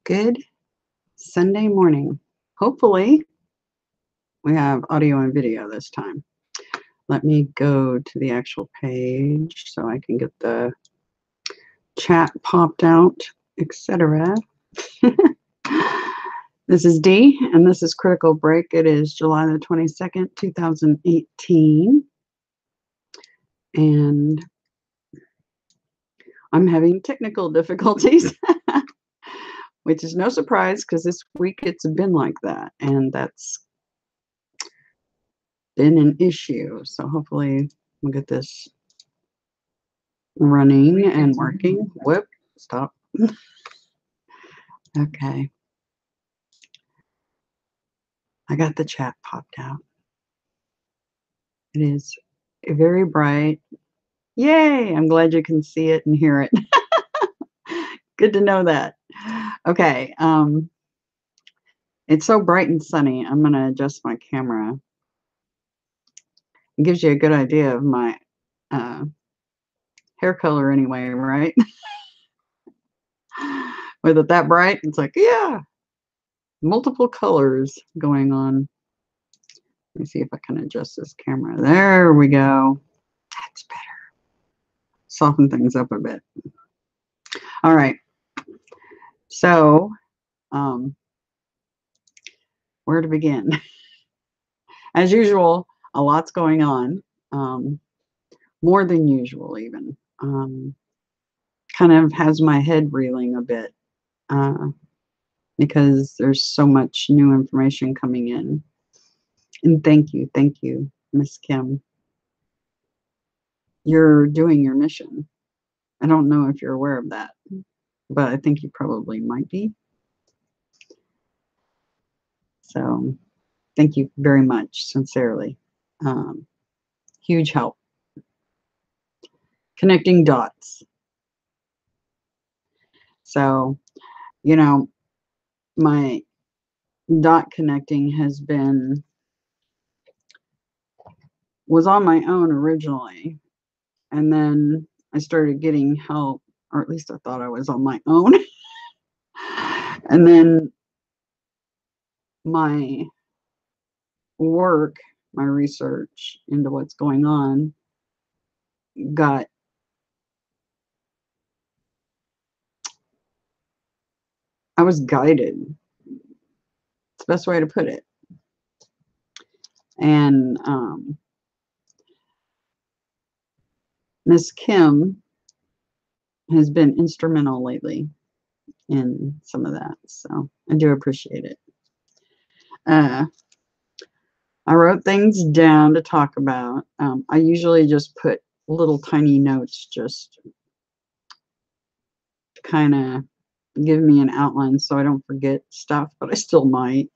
Good Sunday morning. Hopefully, we have audio and video this time. Let me go to the actual page so I can get the chat popped out, etc. This is Dee, and this is Critical Break. It is July the 22nd, 2018. And I'm having technical difficulties, which is no surprise because this week it's been like that. And that's been an issue. So hopefully we'll get this running and working. Whoop, stop. Okay. I got the chat popped out. It is very bright. Yay! I'm glad you can see it and hear it. Good to know that. Okay. It's so bright and sunny. I'm going to adjust my camera. It gives you a good idea of my hair color anyway, right? With it that bright, it's like, yeah, multiple colors going on. Let me see if I can adjust this camera. There we go. That's better. Soften things up a bit. All right. So, where to begin? As usual, a lot's going on. More than usual, even. Kind of has my head reeling a bit because there's so much new information coming in. And thank you, Miss Kim. You're doing your mission. I don't know if you're aware of that, but I think you probably might be. So thank you very much, sincerely. Huge help. Connecting dots. So, you know, my dot connecting was on my own originally. And then I started getting help, or at least I thought I was on my own. And then my work, my research into what's going on I was guided. It's the best way to put it. And Miss Kim has been instrumental lately in some of that. So I do appreciate it. I wrote things down to talk about. I usually just put little tiny notes just to kind of give me an outline so I don't forget stuff, but I still might.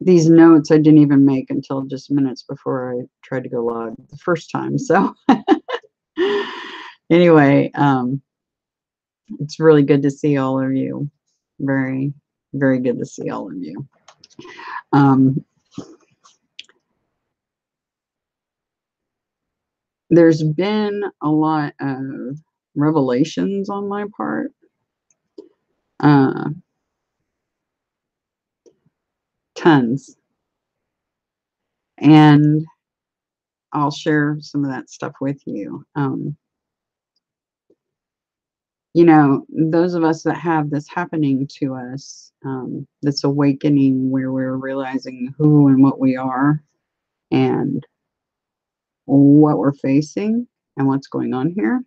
These notes I didn't even make until just minutes before I tried to go live the first time. So anyway, it's really good to see all of you. Very, very good to see all of you. There's been a lot of revelations on my part. Tons. And I'll share some of that stuff with you. You know, those of us that have this happening to us, this awakening where we're realizing who and what we are and what we're facing and what's going on here.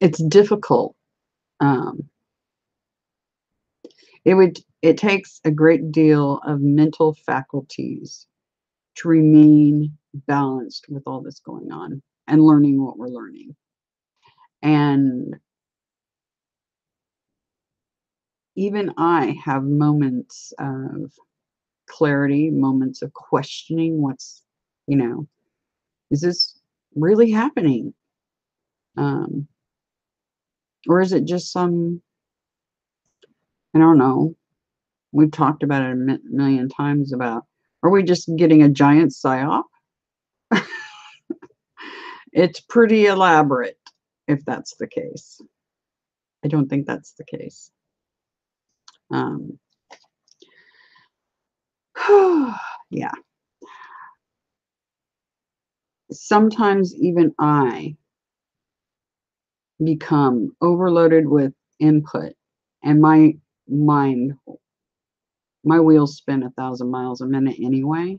It's difficult. It takes a great deal of mental faculties to remain balanced with all this going on and learning what we're learning. And even I have moments of clarity, moments of questioning what's, you know, is this really happening? Or is it just some, I don't know, we've talked about it a million times about, are we just getting a giant psyop? It's pretty elaborate. if that's the case. I don't think that's the case. Yeah. Sometimes even I become overloaded with input, and my mind, my wheels spin 1,000 miles a minute anyway.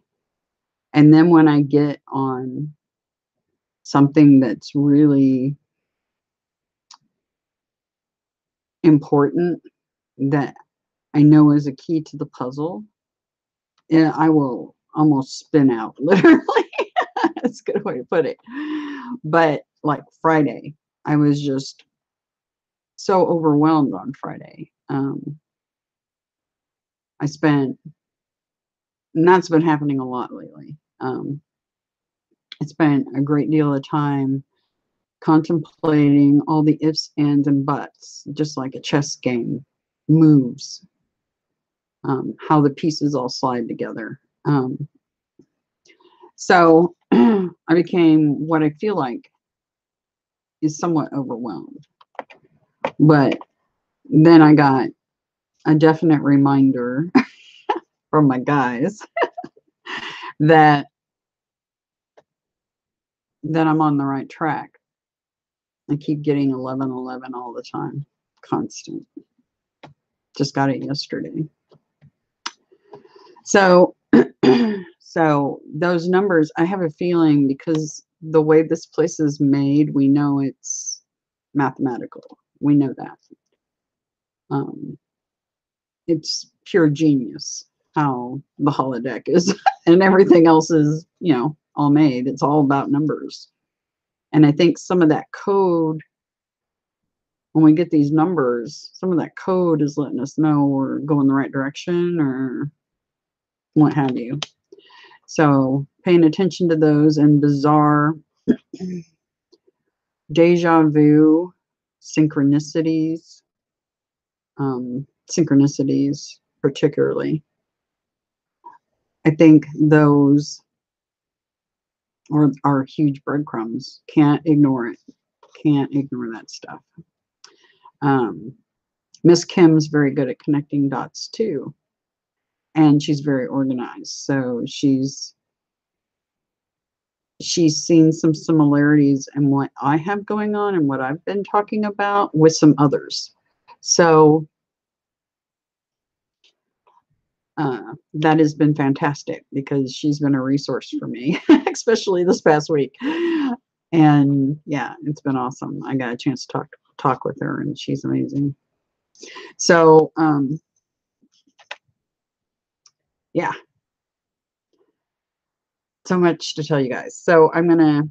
And then when I get on something that's really important that I know is a key to the puzzle, yeah, I will almost spin out, literally. That's a good way to put it. But like Friday, I was just so overwhelmed on Friday. I spent, and that's been happening a lot lately. I spent a great deal of time contemplating all the ifs, ands, and buts, just like a chess game moves, how the pieces all slide together. So I became what I feel like is somewhat overwhelmed. But then I got a definite reminder from my guys that I'm on the right track. I keep getting 1111 all the time, constant. Just got it yesterday. So, so those numbers, I have a feeling because the way this place is made, we know it's mathematical. We know that. It's pure genius how the holodeck is and everything else is, all made. It's all about numbers. And I think some of that code, when we get these numbers, some of that code is letting us know we're going the right direction or what have you. So paying attention to those and bizarre deja vu synchronicities, synchronicities particularly. I think those are huge breadcrumbs. Can't ignore it. Can't ignore that stuff. Miss Kim's very good at connecting dots too. And she's very organized. So she's seen some similarities in what I have going on and what I've been talking about with some others. So that has been fantastic because she's been a resource for me, especially this past week. And yeah, it's been awesome. I got a chance to talk with her, and she's amazing. So yeah, so much to tell you guys. So I'm gonna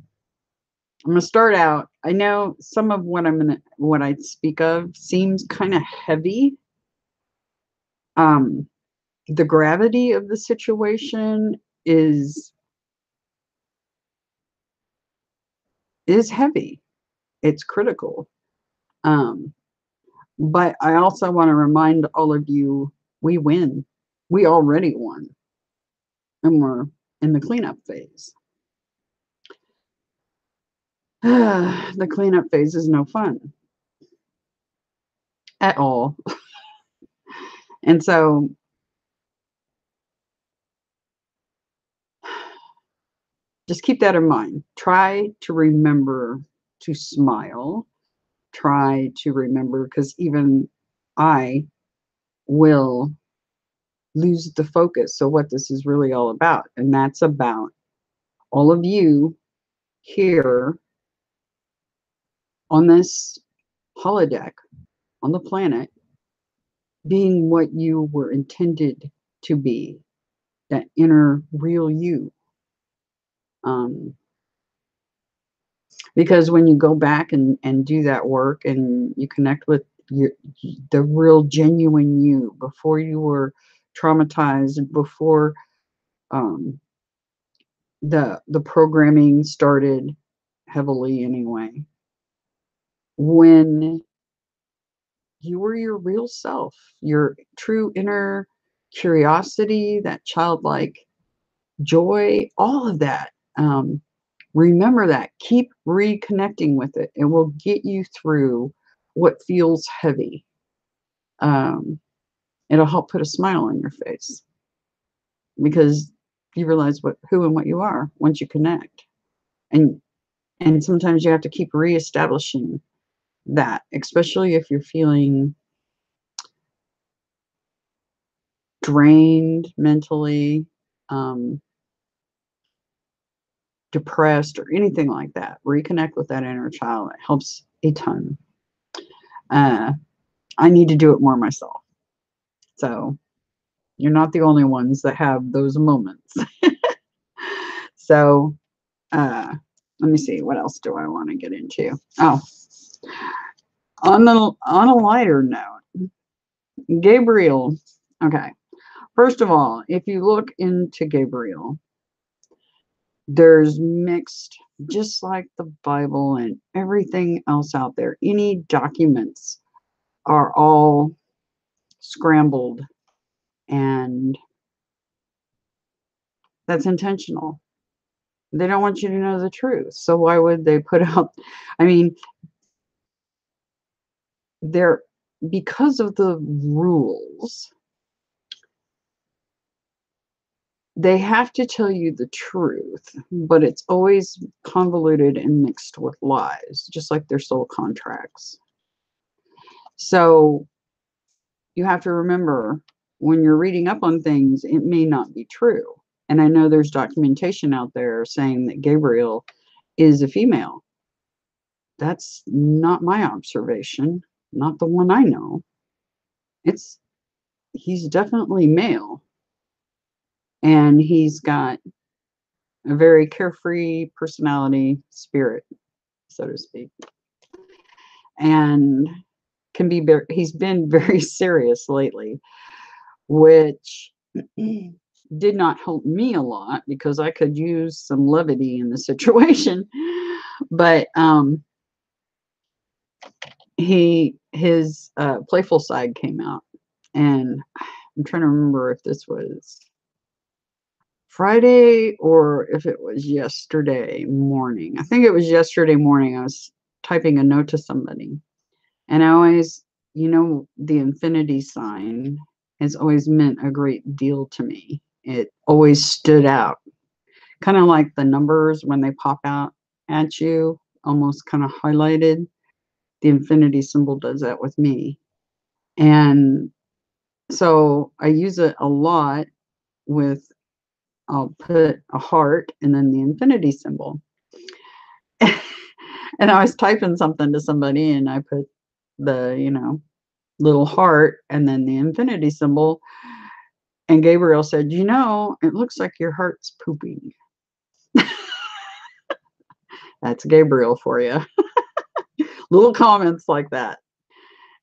start out. I know some of what I speak of seems kind of heavy. The gravity of the situation is heavy. It's critical. But I also want to remind all of you, we win. We already won. And we're in the cleanup phase. The cleanup phase is no fun at all. And so just keep that in mind. Try to remember to smile. Try to remember, because even I will lose the focus of what this is really all about. And that's about all of you here on this holodeck on the planet being what you were intended to be, that inner real you. Because when you go back and do that work and you connect with the real genuine you before you were traumatized, before the programming started heavily anyway, when you were your real self, your true inner curiosity, that childlike joy, all of that. Remember that. Keep reconnecting with it. It will get you through what feels heavy. Um, it'll help put a smile on your face because you realize who and what you are once you connect. And sometimes you have to keep reestablishing that, especially if you're feeling drained mentally, um, depressed, or anything like that. Reconnect with that inner child. It helps a ton. I need to do it more myself. So you're not the only ones that have those moments. So let me see. What else do I want to get into? Oh, on a lighter note, Gabriel. Okay. First of all, if you look into Gabriel, there's mixed, just like the Bible and everything else out there. Any documents are all scrambled, and that's intentional. They don't want you to know the truth. So why would they put out, I mean, they're, because of the rules, they have to tell you the truth, but it's always convoluted and mixed with lies, just like their soul contracts. So you have to remember, when you're reading up on things, it may not be true. And I know there's documentation out there saying that Gabriel is a female. That's not my observation, not the one I know. He's definitely male, and he's got a very carefree personality, spirit, so to speak. And he's been very serious lately, which did not help me a lot because I could use some levity in the situation. But his playful side came out, and I'm trying to remember if this was Friday or if it was yesterday morning. I think it was yesterday morning. I was typing a note to somebody, and I always, the infinity sign has always meant a great deal to me. It always stood out, kind of like the numbers when they pop out at you, almost kind of highlighted. The infinity symbol does that with me. And so I use it a lot I'll put a heart and then the infinity symbol. And I was typing something to somebody and I put the, little heart and then the infinity symbol. And Gabriel said, it looks like your heart's pooping. That's Gabriel for you. Little comments like that.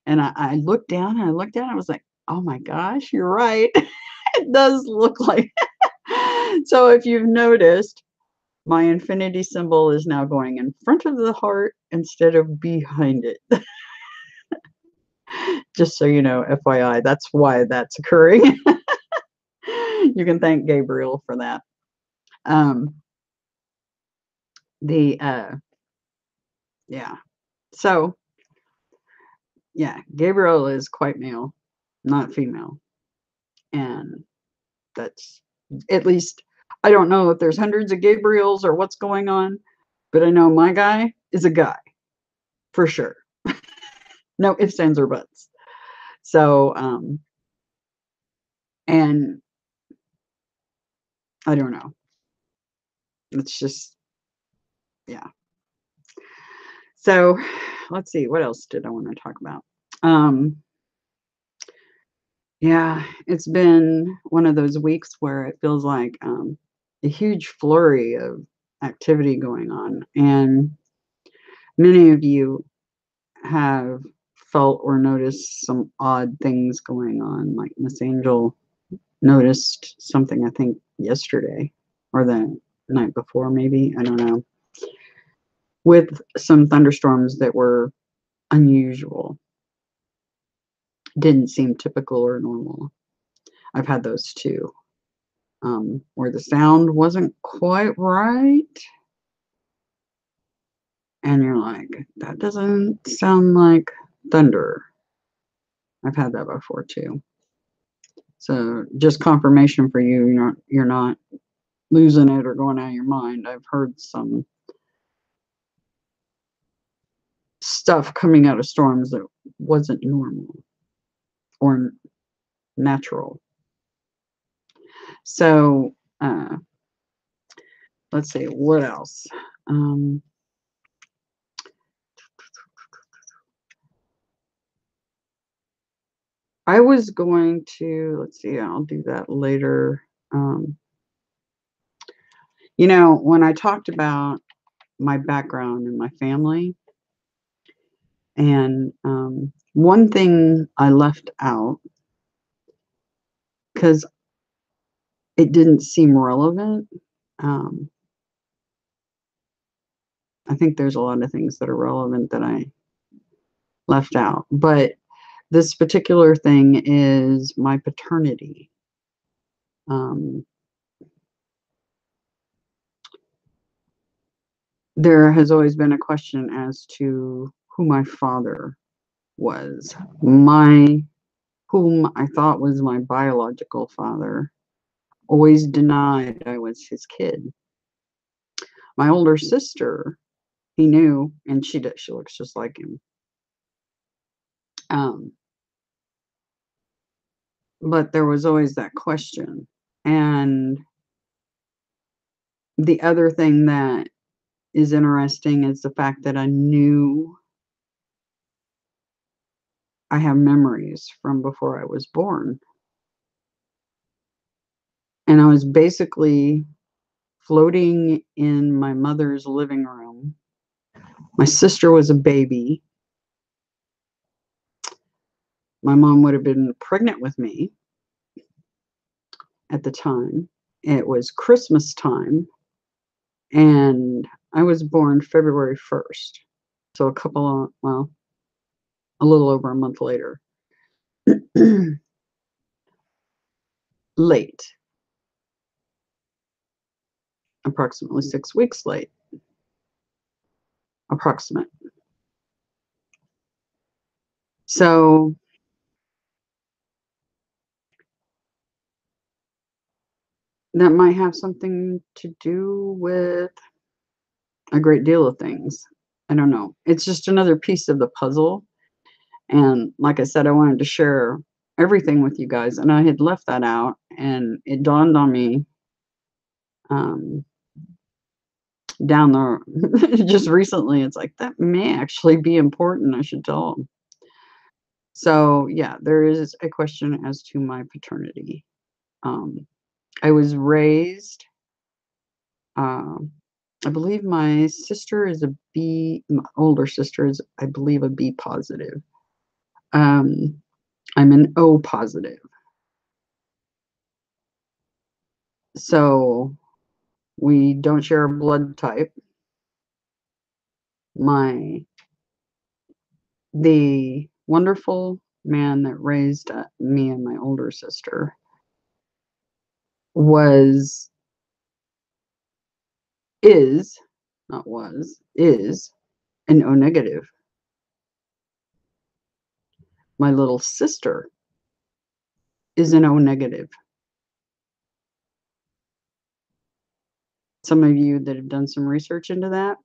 And I looked down and I was like, oh my gosh, you're right. It does look like. So if you've noticed, my infinity symbol is now going in front of the heart instead of behind it. Just so you know, FYI, that's why that's occurring. You can thank Gabriel for that. Yeah. So, yeah, Gabriel is quite male, not female. And that's, at least, I don't know if there's hundreds of Gabriels or what's going on, but I know my guy is a guy, for sure. No ifs, ands, or buts. So, and I don't know. It's just, yeah. So let's see, what else did I want to talk about? Yeah, it's been one of those weeks where it feels like a huge flurry of activity going on. And many of you have felt or noticed some odd things going on. Like Miss Angel noticed something, I think, yesterday or the night before, maybe. I don't know. With some thunderstorms that were unusual, didn't seem typical or normal. I've had those too, where the sound wasn't quite right. And you're like, that doesn't sound like thunder. I've had that before too. So just confirmation for you, you're not losing it or going out of your mind. I've heard some stuff coming out of storms that wasn't normal or natural. So let's see, what else? I was going to, let's see, I'll do that later. When I talked about my background and my family, and one thing I left out because it didn't seem relevant. I think there's a lot of things that are relevant that I left out, but this particular thing is my paternity. There has always been a question as to who my father was. Whom I thought was my biological father always denied I was his kid. My older sister, he knew, and she looks just like him. But there was always that question. And the other thing that is interesting is the fact that I knew I have memories from before I was born. And I was basically floating in my mother's living room. My sister was a baby. My mom would have been pregnant with me at the time. It was Christmas time, and I was born February 1st. So a little over a month later. Late. Approximately 6 weeks late. Approximate. So that might have something to do with a great deal of things. I don't know. It's just another piece of the puzzle. And like I said, I wanted to share everything with you guys. And I had left that out. And it dawned on me down the just recently. It's like, that may actually be important. I should tell them. So yeah, there is a question as to my paternity. I was raised, I believe my sister is a B, my older sister is, I believe, a B positive. I'm an O positive. So we don't share a blood type. The wonderful man that raised me and my older sister is an O negative. My little sister is an O negative. Some of you that have done some research into that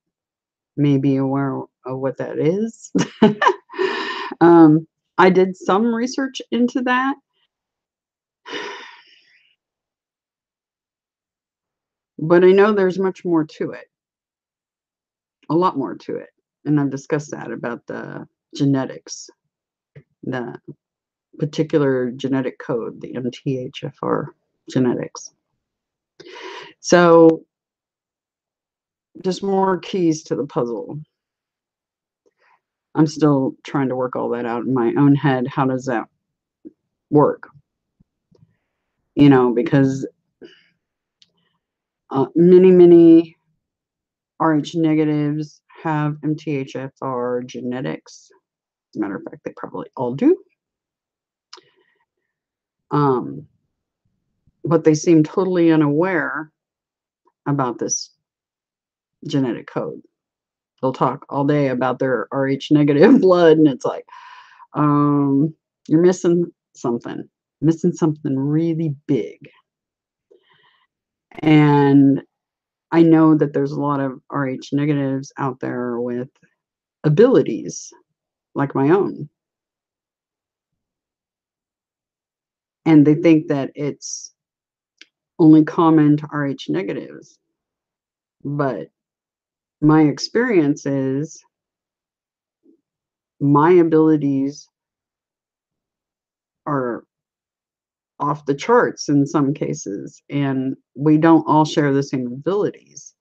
may be aware of what that is. I did some research into that. But I know there's much more to it. A lot more to it. And I've discussed that about the genetics, the particular genetic code, the MTHFR genetics. So just more keys to the puzzle. I'm still trying to work all that out in my own head. How does that work? Because many Rh negatives have MTHFR genetics. As a matter of fact, they probably all do. But they seem totally unaware about this genetic code. they'll talk all day about their Rh negative blood, and it's like, you're missing something really big. And I know that there's a lot of Rh negatives out there with abilities like my own. And they think that it's only common to Rh negatives. But my experience is my abilities are off the charts in some cases, and we don't all share the same abilities.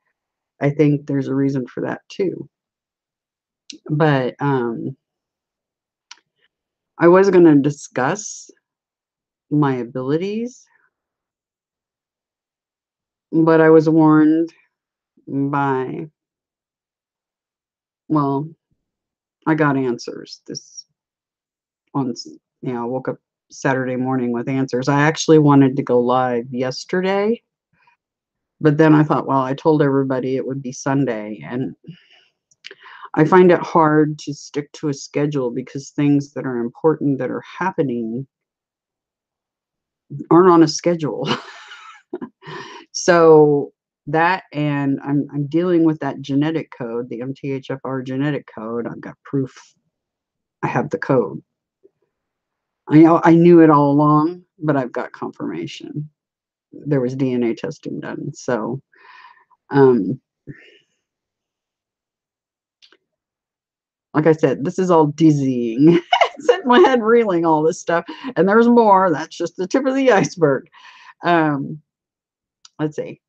I think there's a reason for that too. But I was going to discuss my abilities, but I was warned by, well, I got answers this on, I woke up Saturday morning with answers. I actually wanted to go live yesterday, but then I thought, well, I told everybody it would be Sunday, and I find it hard to stick to a schedule because things that are important that are happening aren't on a schedule. So that, and I'm dealing with that genetic code, the MTHFR genetic code. I've got proof I have the code. I knew it all along, but I've got confirmation. There was DNA testing done. So like I said, this is all dizzying. It's in my head reeling, all this stuff. And there's more. That's just the tip of the iceberg. Let's see.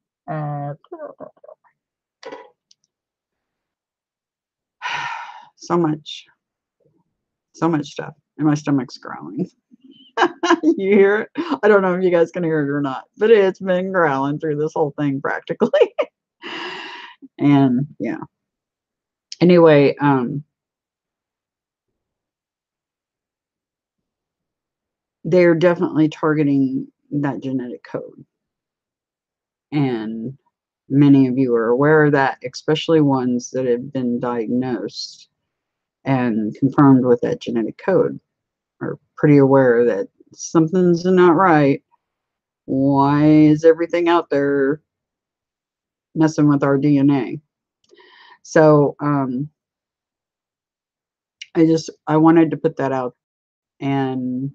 So much stuff. And my stomach's growling. You hear it? I don't know if you guys can hear it or not, but it's been growling through this whole thing practically. And yeah. Anyway, they're definitely targeting that genetic code. And many of you are aware of that, especially ones that have been diagnosed and confirmed with that genetic code are pretty aware that something's not right. Why is everything out there messing with our DNA? So I wanted to put that out, and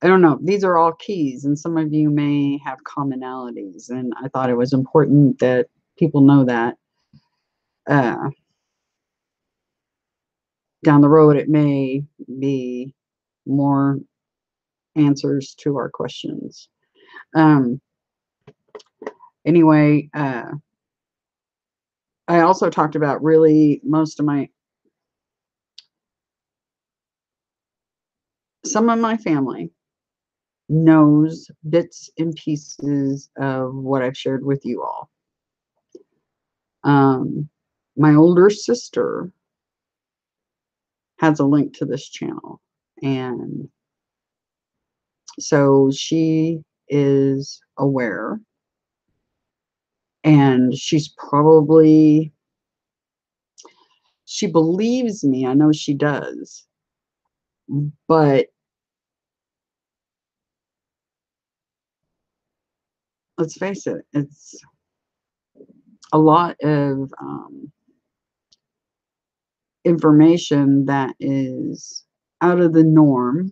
I don't know, these are all keys, and some of you may have commonalities, and I thought it was important that people know that. Down the road, it may be more answers to our questions. Anyway, I also talked about really some of my family knows bits and pieces of what I've shared with you all. My older sister has a link to this channel, and so she is aware, and she believes me. I know she does, but let's face it, it's a lot of information that is out of the norm.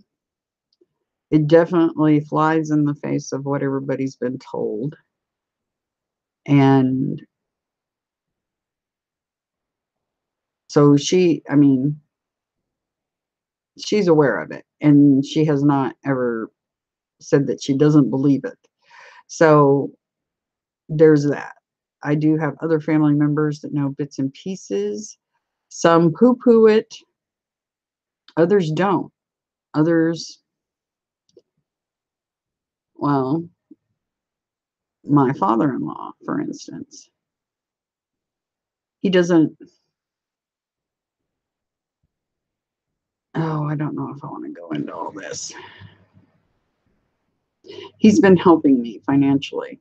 It definitely flies in the face of what everybody's been told. And so she's aware of it, and she has not ever said that she doesn't believe it. So there's that. I do have other family members that know bits and pieces. Some poo-poo it, others don't. Others, well, my father-in-law, for instance, he doesn't, I don't know if I want to go into all this. He's been helping me financially.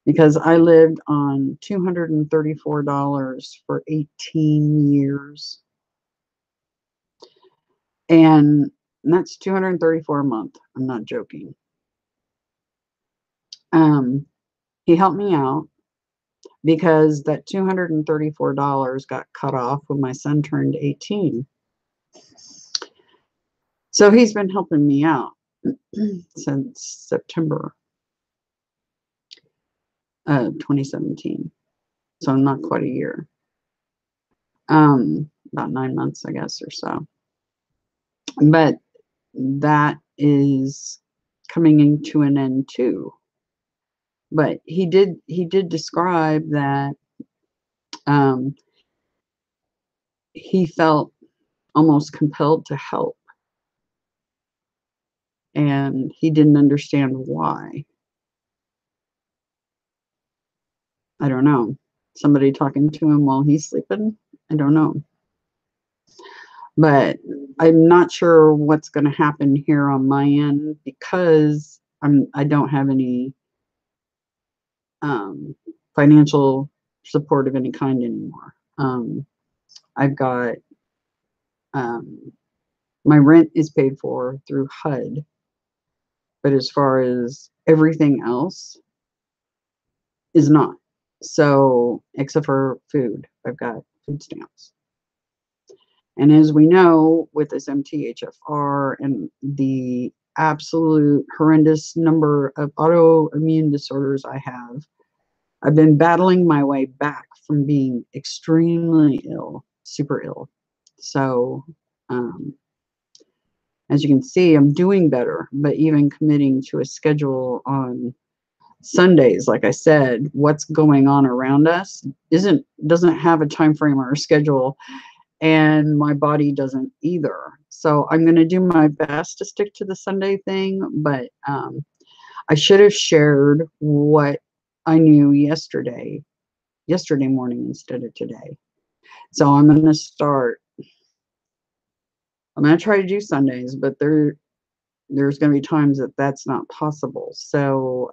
because I lived on $234 for 18 years. And that's $234 a month. I'm not joking. He helped me out because that $234 got cut off when my son turned 18. So he's been helping me out since September 2017. So not quite a year. About 9 months, I guess, or so. But that is coming into an end too. But he did describe that he felt almost compelled to help, and he didn't understand why. I don't know. Somebody talking to him while he's sleeping? I don't know. But I'm not sure what's going to happen here on my end because I don't have any financial support of any kind anymore. I've got my rent is paid for through HUD, but as far as everything else is not. So, except for food, I've got food stamps. And as we know, with this MTHFR and the absolute horrendous number of autoimmune disorders I have, I've been battling my way back from being extremely ill, super ill. So, as you can see, I'm doing better, but even committing to a schedule on Sundays, like I said, what's going on around us doesn't have a time frame or a schedule, and my body doesn't either. So I'm going to do my best to stick to the Sunday thing, but I should have shared what I knew yesterday morning instead of today. So I'm going to try to do Sundays, but there's going to be times that that's not possible. So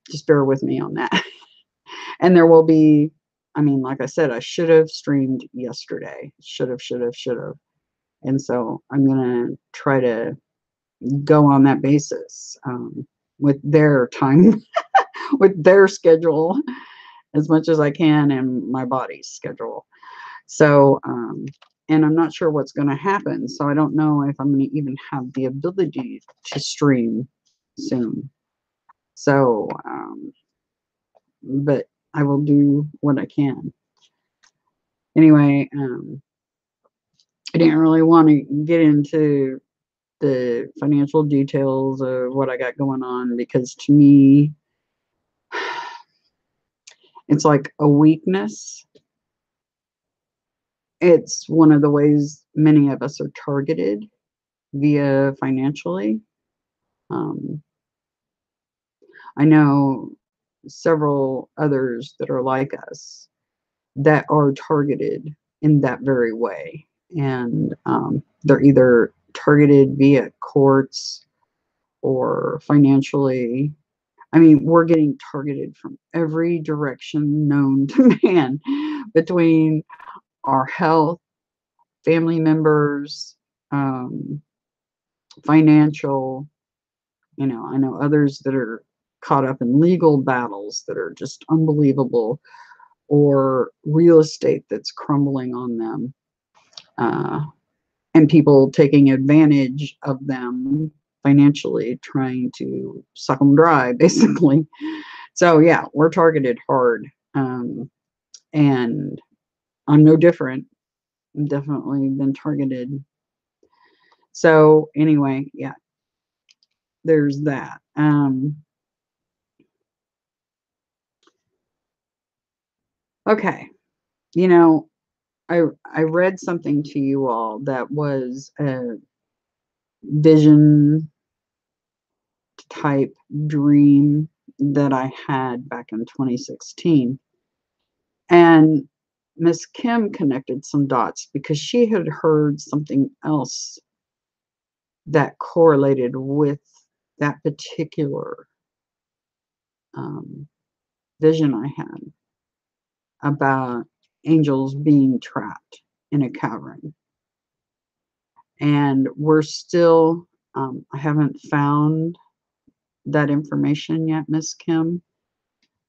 just bear with me on that. And there will be, like I said, I should have streamed yesterday. Should have. And so I'm going to try to go on that basis with their time, with their schedule as much as I can and my body's schedule. So, and I'm not sure what's going to happen. So I don't know if I'm going to even have the ability to stream soon. So, but I will do what I can. Anyway, I didn't really want to get into the financial details of what I got going on because to me, it's like a weakness. It's one of the ways many of us are targeted via financially. I know several others that are like us that are targeted in that very way. And they're either targeted via courts or financially. We're getting targeted from every direction known to man between our health, family members, financial. I know others that are caught up in legal battles that are just unbelievable, or real estate that's crumbling on them, and people taking advantage of them financially, trying to suck them dry, basically. So yeah, we're targeted hard, and I'm no different. I've definitely been targeted. So anyway, yeah, there's that. Okay, I read something to you all that was a vision type dream that I had back in 2016. And Miss Kim connected some dots because she had heard something else that correlated with that particular vision I had about angels being trapped in a cavern. And we're still, I haven't found that information yet, Miss Kim.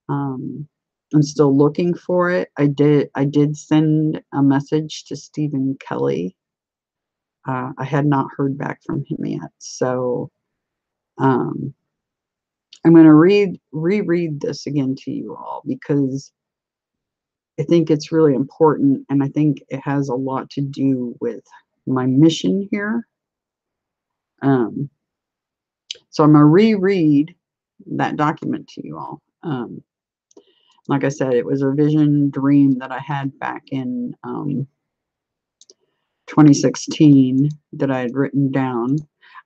I'm still looking for it. I did send a message to Stephen Kelly. I had not heard back from him yet. So I'm going to reread this again to you all, because I think it's really important, and I think it has a lot to do with my mission here. So I'm going to reread that document to you all. Like I said, it was a vision dream that I had back in 2016 that I had written down.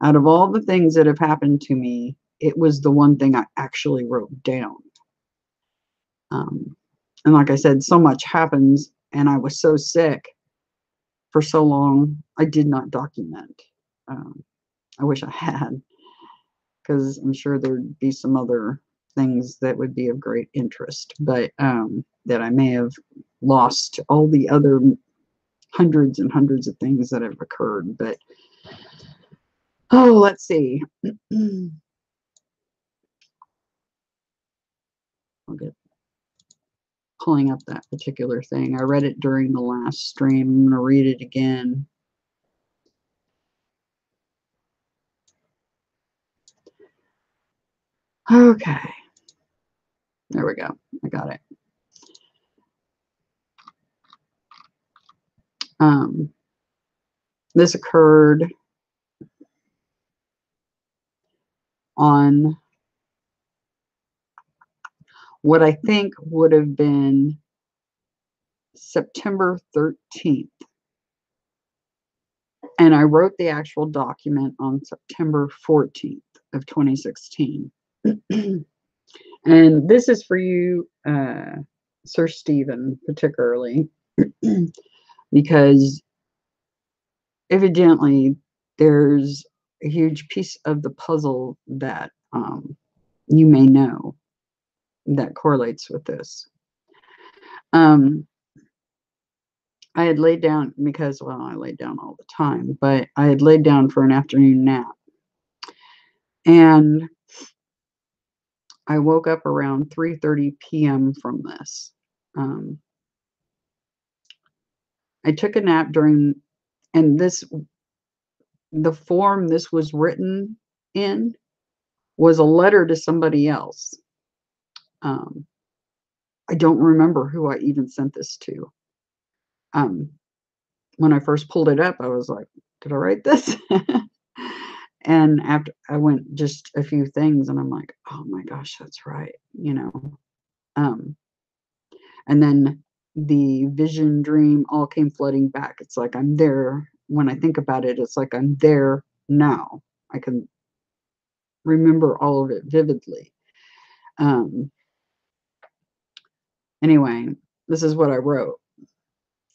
Out of all the things that have happened to me, it was the one thing I actually wrote down. And like I said, so much happens, and I was so sick for so long, I did not document. I wish I had, because I'm sure there'd be some other things that would be of great interest, but that I may have lost all the other hundreds and hundreds of things that have occurred. But let's see. I'll get pulling up that particular thing. I read it during the last stream. I'm going to read it again. Okay. There we go. I got it. This occurred on what I think would have been September 13th. And I wrote the actual document on September 14th of 2016. And this is for you, Sir Stephen, particularly, because evidently there's a huge piece of the puzzle that you may know that correlates with this. I had laid down, because, well, I laid down all the time, but I had laid down for an afternoon nap. And I woke up around 3:30 p.m. from this. I took a nap during, and the form this was written in was a letter to somebody else. I don't remember who I even sent this to. When I first pulled it up, I was like, did I write this? And after I went just a few things, and I'm like, oh my gosh, that's right, you know. And then the vision dream all came flooding back. It's like I'm there. When I think about it, it's like I'm there now. I can remember all of it vividly. Anyway, this is what I wrote.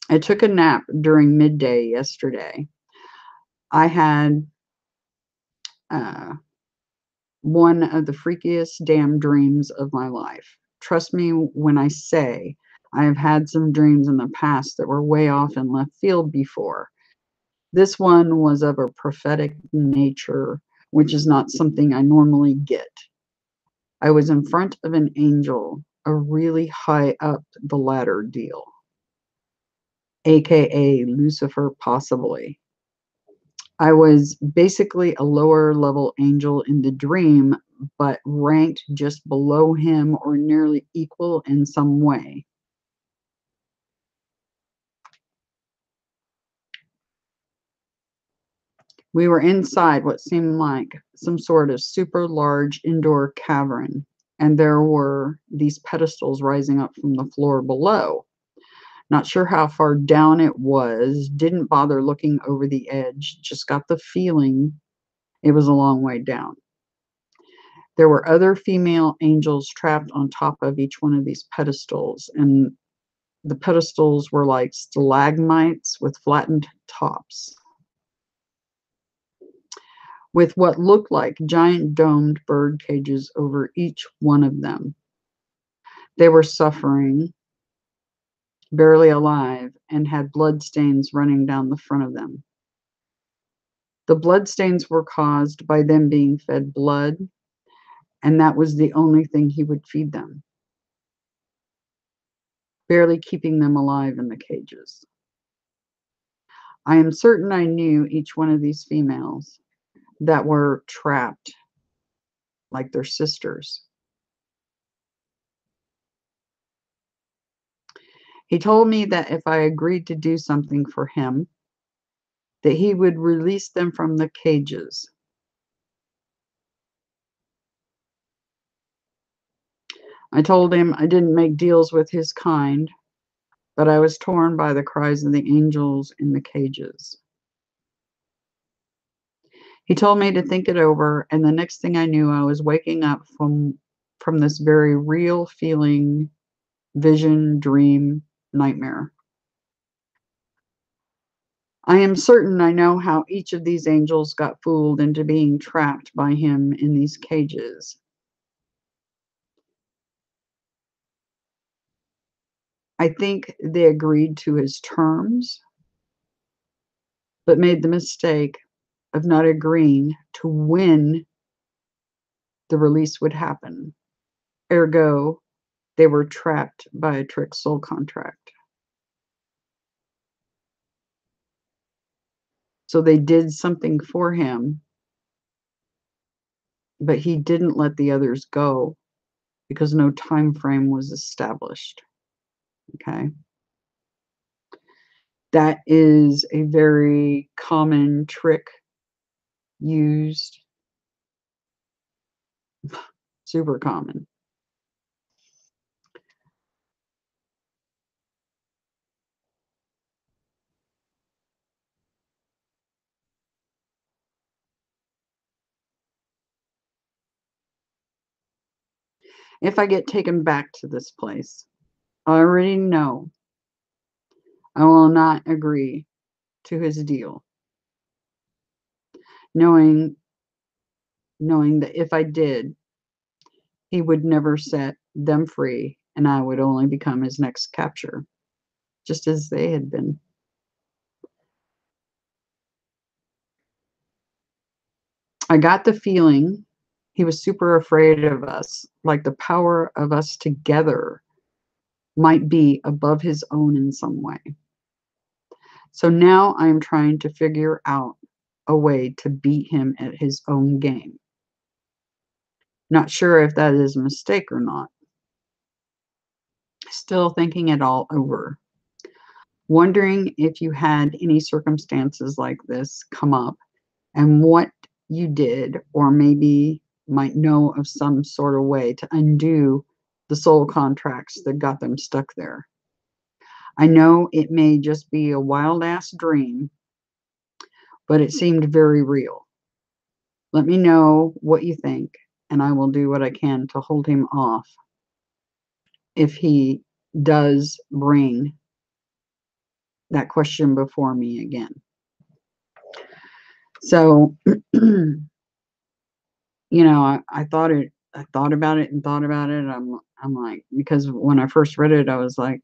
I took a nap during midday yesterday. I had one of the freakiest damn dreams of my life. Trust me when I say I have had some dreams in the past that were way off in left field before. This one was of a prophetic nature, which is not something I normally get. I was in front of an angel, a really high up the ladder deal, aka Lucifer, possibly. I was basically a lower level angel in the dream, but ranked just below him or nearly equal in some way. We were inside what seemed like some sort of super large indoor cavern, and there were these pedestals rising up from the floor below. Not sure how far down it was, didn't bother looking over the edge, just got the feeling it was a long way down. There were other female angels trapped on top of each one of these pedestals, and the pedestals were like stalagmites with flattened tops, with what looked like giant domed bird cages over each one of them. They were suffering, barely alive, and had blood stains running down the front of them. The blood stains were caused by them being fed blood, and that was the only thing he would feed them, barely keeping them alive in the cages. I am certain I knew each one of these females that were trapped like their sisters. He told me that if I agreed to do something for him, that he would release them from the cages. I told him I didn't make deals with his kind, but I was torn by the cries of the angels in the cages. He told me to think it over, and the next thing I knew, I was waking up from this very real feeling, vision, dream, nightmare. I am certain I know how each of these angels got fooled into being trapped by him in these cages. I think they agreed to his terms, but made the mistake of not agreeing to when the release would happen. Ergo, they were trapped by a trick soul contract. So they did something for him, but he didn't let the others go because no time frame was established. Okay. That is a very common trick used, super common. If I get taken back to this place, I already know I will not agree to his deal, knowing that if I did, he would never set them free and I would only become his next capture, just as they had been. I got the feeling he was super afraid of us, like the power of us together might be above his own in some way. So now I am trying to figure out a way to beat him at his own game. Not sure if that is a mistake or not. Still thinking it all over. Wondering if you had any circumstances like this come up and what you did, or maybe might know of some sort of way to undo the soul contracts that got them stuck there. I know it may just be a wild ass dream, but it seemed very real. Let me know what you think, and I will do what I can to hold him off if he does bring that question before me again. So, I thought about it and thought about it. I'm like, because when I first read it, I was like,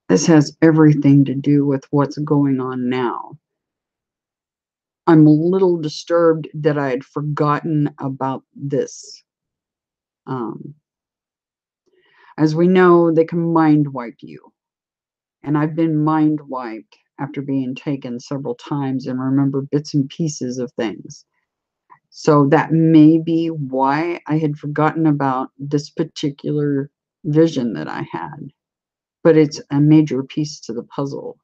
this has everything to do with what's going on now. I'm a little disturbed that I had forgotten about this. As we know, they can mind wipe you. And I've been mind wiped after being taken several times and remember bits and pieces of things. So that may be why I had forgotten about this particular vision that I had. But it's a major piece to the puzzle.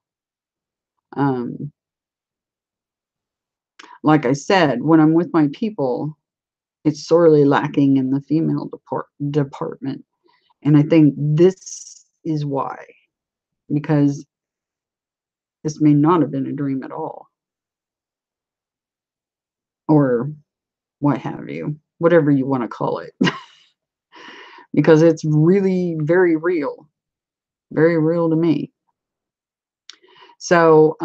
Like I said, when I'm with my people, it's sorely lacking in the female department. And I think this is why, because this may not have been a dream at all, or what have you, whatever you want to call it, because it's really very real to me. So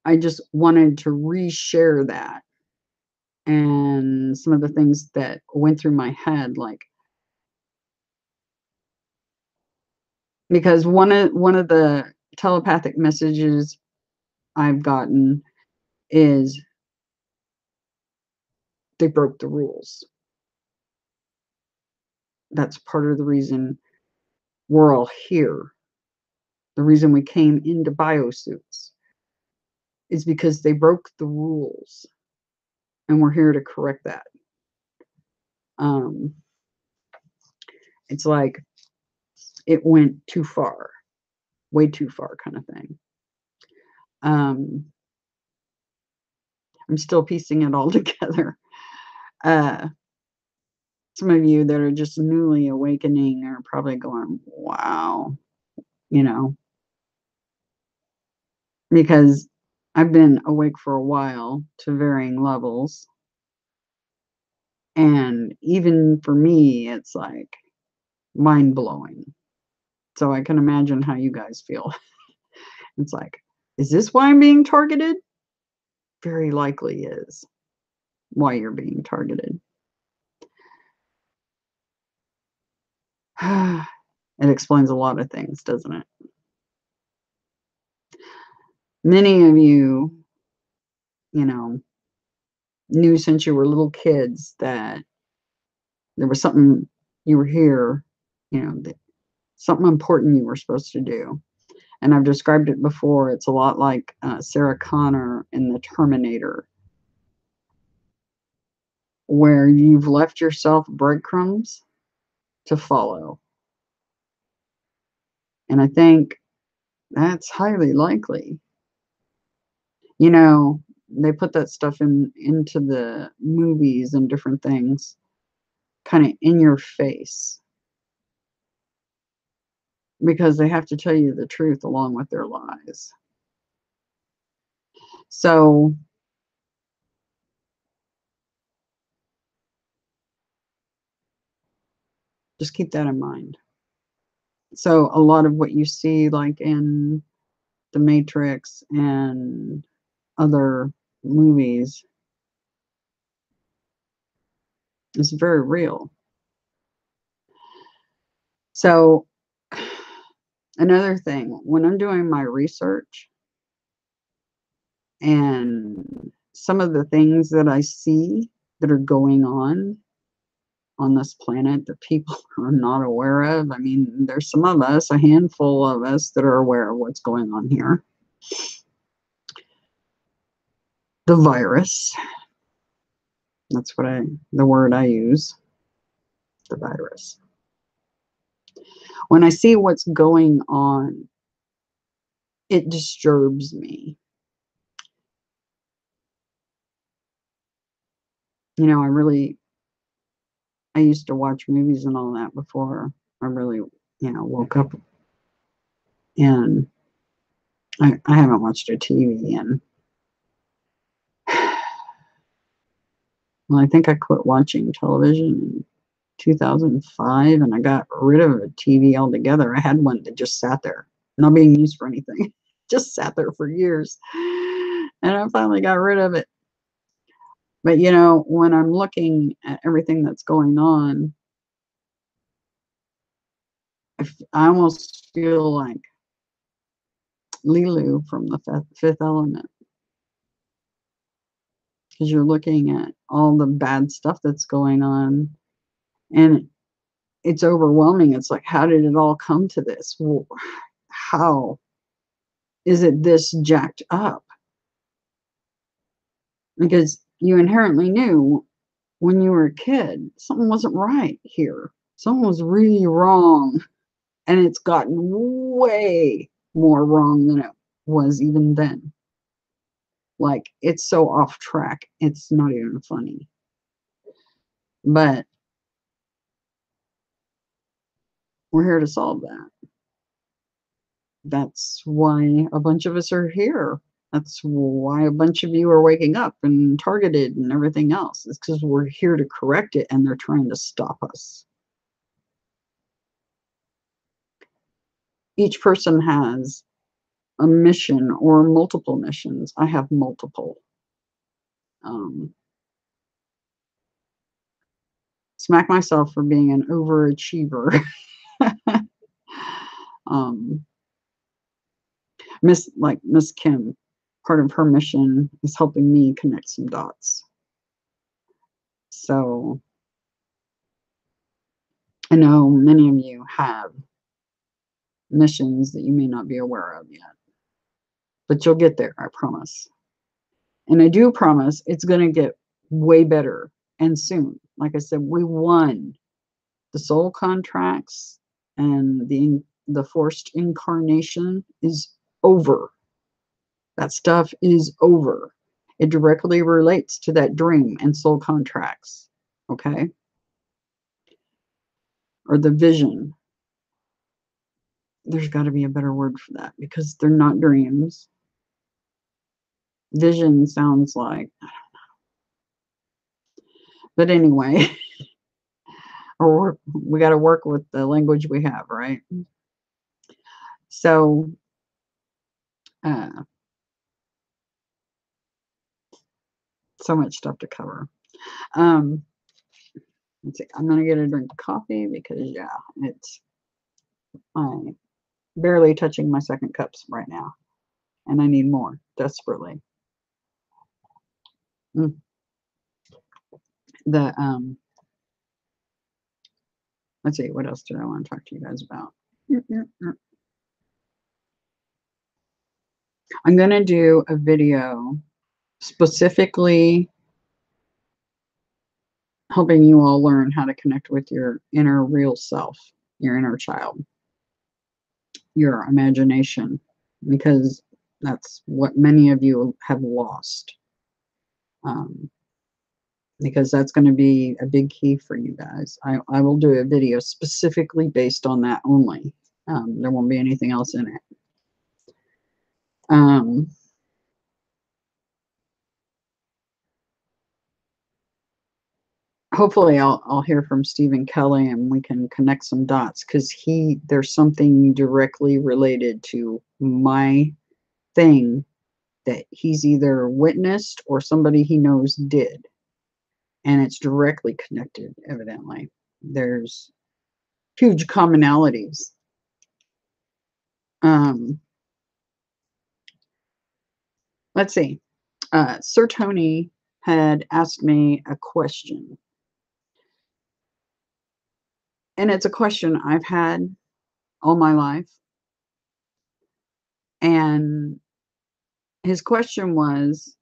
I just wanted to reshare that and and some of the things that went through my head, like, because one of the telepathic messages I've gotten is they broke the rules. That's part of the reason we're all here. The reason we came into biosuits is because they broke the rules, and we're here to correct that. Um, it's like it went too far, way too far, kind of thing. I'm still piecing it all together. Some of you that are just newly awakening are probably going, wow, you know, because I've been awake for a while to varying levels. And even for me, it's like mind blowing. So I can imagine how you guys feel. It's like, is this why I'm being targeted? Very likely is why you're being targeted. It explains a lot of things, doesn't it? Many of you, you know, knew since you were little kids that there was something you were here, you know, something important you were supposed to do. And I've described it before. It's a lot like Sarah Connor in The Terminator, where you've left yourself breadcrumbs to follow. And I think that's highly likely. You know, they put that stuff into the movies and different things, kind of in your face, because they have to tell you the truth along with their lies. So just keep that in mind. So a lot of what you see, like in The Matrix and other movies, is very real. So another thing, when I'm doing my research and some of the things that I see that are going on this planet that people are not aware of. I mean, there's some of us, a handful of us, that are aware of what's going on here. The virus. That's the word I use. The virus. When I see what's going on, it disturbs me. You know, I used to watch movies and all that before I really, woke up. And I haven't watched a TV in, well, I think I quit watching television in 2005, and I got rid of a TV altogether. I had one that just sat there, not being used for anything, just sat there for years. And I finally got rid of it. But, when I'm looking at everything that's going on, I almost feel like Lilu from the Fifth Element, because you're looking at all the bad stuff that's going on, and it's overwhelming. It's like, how did it all come to this? Well, how is it this jacked up? Because you inherently knew when you were a kid, something wasn't right here. Something was really wrong. And it's gotten way more wrong than it was even then. Like, it's so off track, it's not even funny. But we're here to solve that. That's why a bunch of us are here. That's why a bunch of you are waking up and targeted and everything else. It's because we're here to correct it, and they're trying to stop us. Each person has a mission or multiple missions. I have multiple. smack myself for being an overachiever. um, Miss Kim, part of her mission is helping me connect some dots. So I know many of you have missions that you may not be aware of yet, but you'll get there, I promise. And I do promise it's going to get way better and soon. Like I said, we won the soul contracts, and the forced incarnation is over. That stuff is over. It directly relates to that dream and soul contracts, okay? Or the vision. There's got to be a better word for that because they're not dreams. Vision sounds like, but anyway, or we got to work with the language we have, right? So, so much stuff to cover. Let's see. I'm gonna get a drink of coffee because yeah, I'm barely touching my second cups right now, and I need more desperately. The let's see, what else did I want to talk to you guys about? I'm gonna do a video specifically helping you all learn how to connect with your inner real self, your inner child, your imagination, because that's what many of you have lost. Because that's going to be a big key for you guys. I will do a video specifically based on that only. There won't be anything else in it. Hopefully I'll hear from Stephen Kelly and we can connect some dots because there's something directly related to my thing that he's either witnessed or somebody he knows did. And it's directly connected, evidently. There's huge commonalities. Let's see. Sir Tony had asked me a question. And it's a question I've had all my life. And his question was,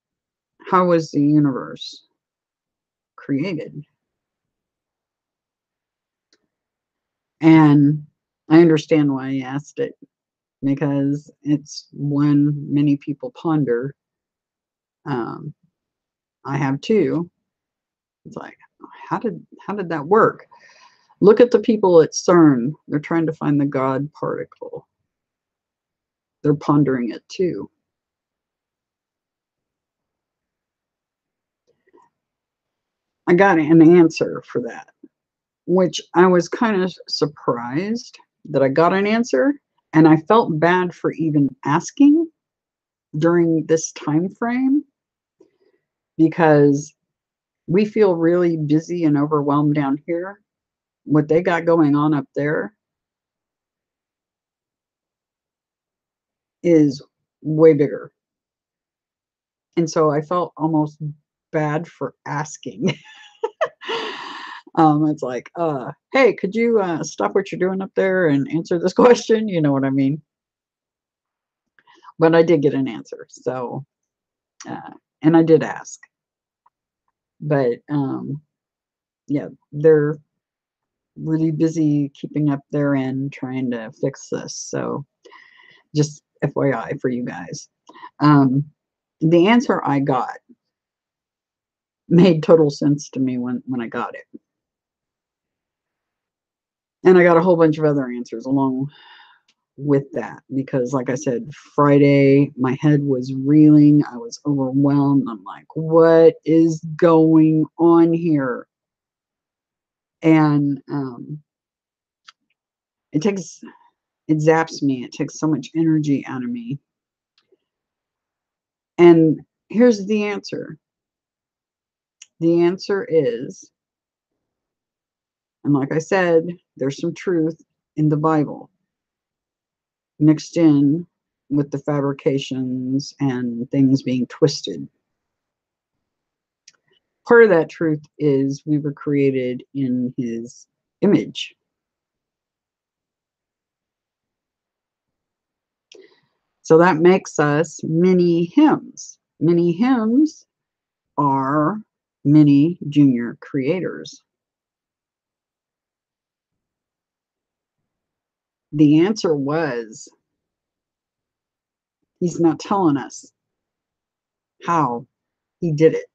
how was the universe created? And I understand why he asked it, because it's one many people ponder. I have too. It's like, how did that work? Look at the people at CERN. They're trying to find the God particle. They're pondering it too. I got an answer for that, which I was kind of surprised that I got an answer, and I felt bad for even asking during this time frame because we feel really busy and overwhelmed down here. What they got going on up there is way bigger. And so I felt almost bad for asking. It's like, hey, could you stop what you're doing up there and answer this question? You know what I mean? But I did get an answer. So, and I did ask. But yeah, they're really busy keeping up their end trying to fix this. So just FYI for you guys. The answer I got made total sense to me when I got it. And I got a whole bunch of other answers along with that because, like I said, Friday, my head was reeling. I was overwhelmed. I'm like, what is going on here? And it zaps me. It takes so much energy out of me. And here's the answer. The answer is And like I said, there's some truth in the Bible mixed in with the fabrications and things being twisted. Part of that truth is we were created in his image. So that makes us mini hymns. Mini hymns are mini junior creators. The answer was, he's not telling us how he did it.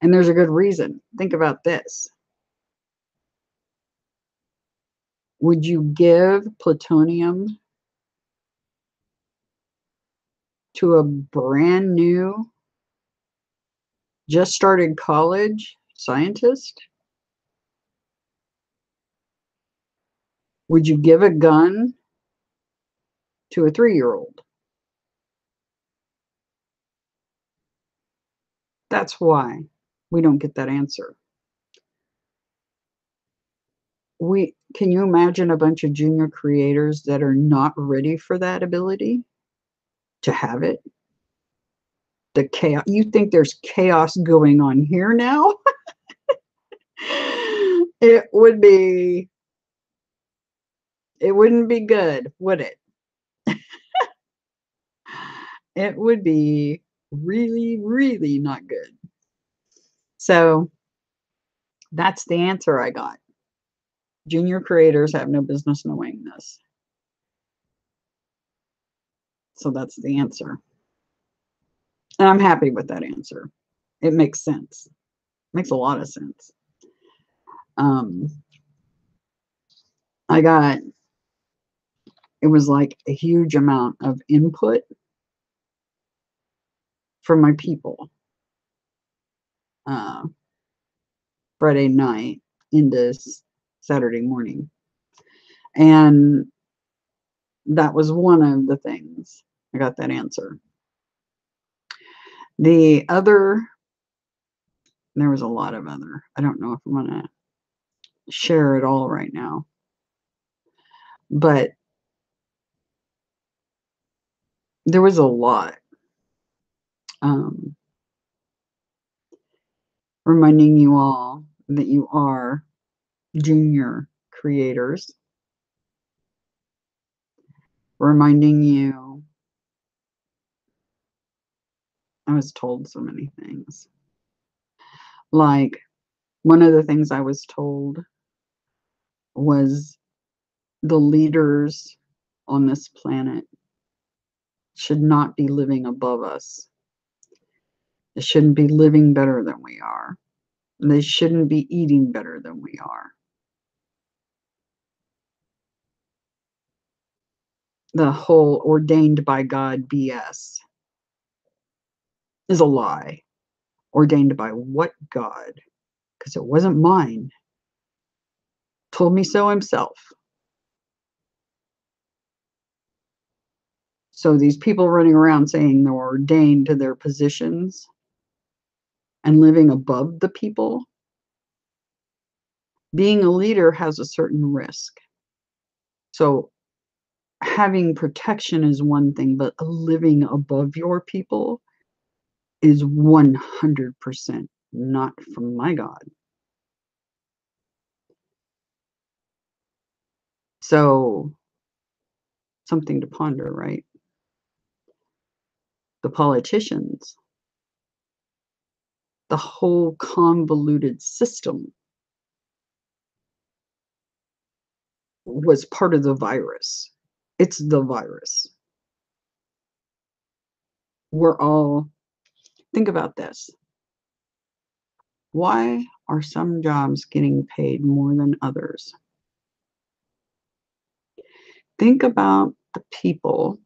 And there's a good reason. Think about this. Would you give plutonium to a brand new, just started college scientist? Would you give a gun to a 3-year-old? That's why we don't get that answer. Can you imagine a bunch of junior creators that are not ready for that ability to have it? The chaos. You think there's chaos going on here now? It wouldn't be good, would it? It would be really, really not good. So that's the answer I got. Junior creators have no business knowing this. So that's the answer. And I'm happy with that answer. It makes sense. Makes a lot of sense. It was like a huge amount of input from my people. Friday night into Saturday morning. And that was one of the things I got that answer. The other, there was a lot of other, I don't know if I'm going to share it all right now, but there was a lot. Reminding you all that you are junior creators. Reminding you, I was told so many things. Like, one of the things I was told was the leaders on this planet should not be living above us. They shouldn't be living better than we are. They shouldn't be eating better than we are. The whole ordained by God BS is a lie. Ordained by what God? Because it wasn't mine. Told me so himself. So these people running around saying they're ordained to their positions and living above the people, being a leader has a certain risk. So having protection is one thing, but living above your people is 100% not from my God. So something to ponder, right? The politicians, the whole convoluted system was part of the virus. It's the virus. We're all, think about this. Why are some jobs getting paid more than others? Think about the people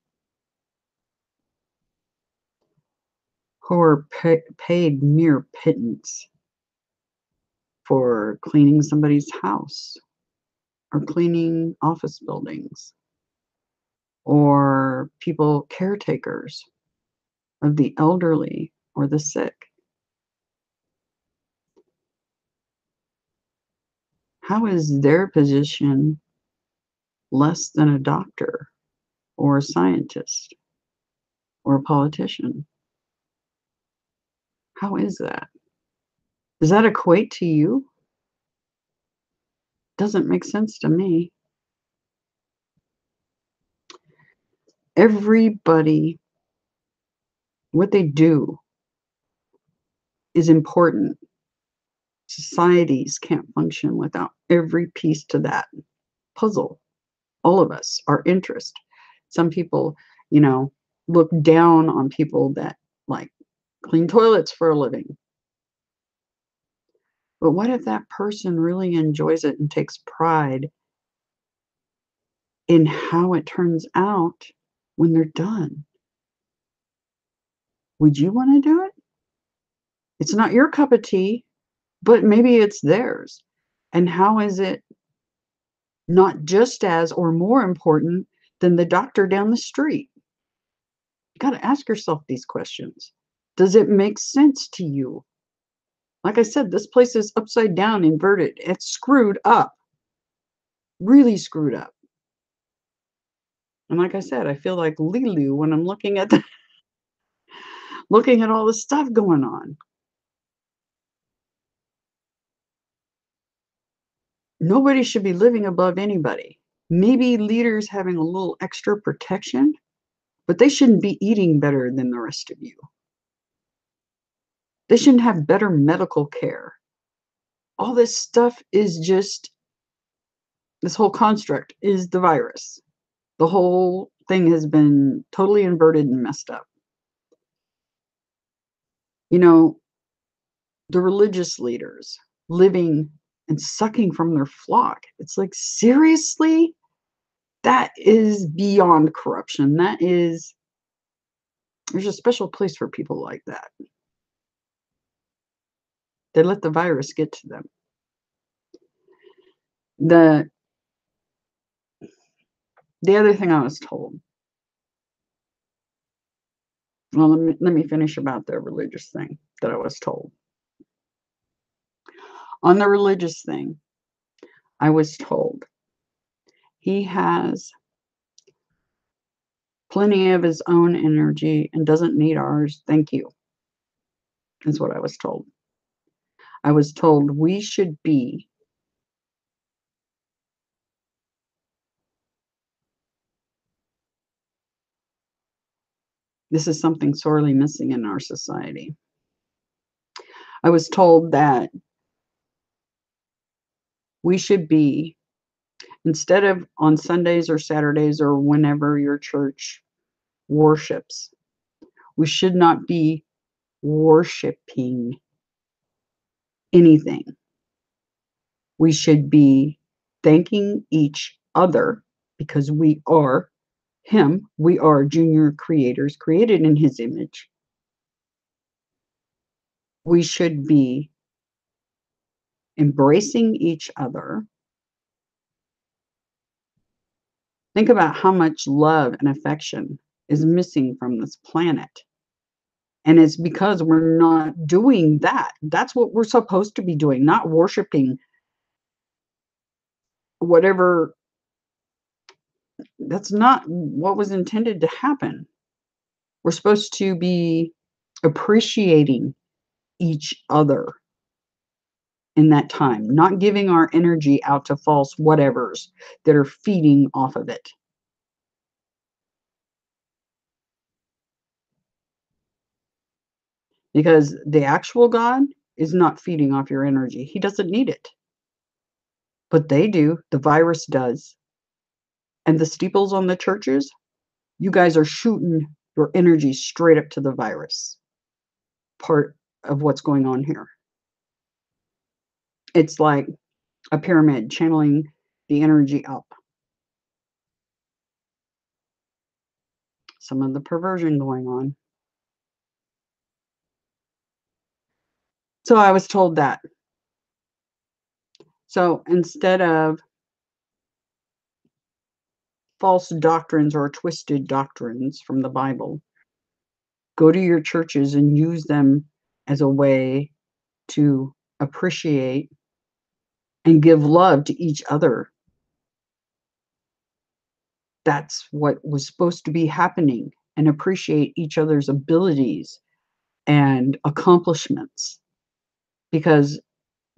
who are paid mere pittance for cleaning somebody's house or cleaning office buildings, or people caretakers of the elderly or the sick. How is their position less than a doctor or a scientist or a politician? How is that? Does that equate to you? Doesn't make sense to me. Everybody, what they do is important. Societies can't function without every piece to that puzzle. All of us, our interest. Some people, you know, look down on people that like clean toilets for a living. But what if that person really enjoys it and takes pride in how it turns out when they're done? Would you want to do it? It's not your cup of tea, but maybe it's theirs. And how is it not just as or more important than the doctor down the street? You got to ask yourself these questions. Does it make sense to you? Like I said, this place is upside down, inverted. It's screwed up, really screwed up. And like I said, I feel like Lilu when I'm looking at looking at all the stuff going on. Nobody should be living above anybody. Maybe leaders having a little extra protection, but they shouldn't be eating better than the rest of you. They shouldn't have better medical care. All this stuff is just, this whole construct is the virus. The whole thing has been totally inverted and messed up. You know, the religious leaders living and sucking from their flock. It's like, seriously? That is beyond corruption. That is, there's a special place for people like that. They let the virus get to them. The the other thing I was told, well, let me finish about the religious thing that I was told. On the religious thing, I was told he has plenty of his own energy and doesn't need ours. Thank you, is what I was told. I was told we should be this is something sorely missing in our society. I was told that we should be, instead of on Sundays or Saturdays or whenever your church worships, we should not be worshiping anything. We should be thanking each other because we are him. We are junior creators created in his image. We should be embracing each other. Think about how much love and affection is missing from this planet. And it's because we're not doing that. That's what we're supposed to be doing, not worshiping whatever. That's not what was intended to happen. We're supposed to be appreciating each other in that time, not giving our energy out to false whatevers that are feeding off of it. Because the actual God is not feeding off your energy. He doesn't need it. But they do. The virus does. And the steeples on the churches, you guys are shooting your energy straight up to the virus. Part of what's going on here. It's like a pyramid channeling the energy up. Some of the perversion going on. So I was told that. So instead of false doctrines or twisted doctrines from the Bible, go to your churches and use them as a way to appreciate and give love to each other. That's what was supposed to be happening, and appreciate each other's abilities and accomplishments. Because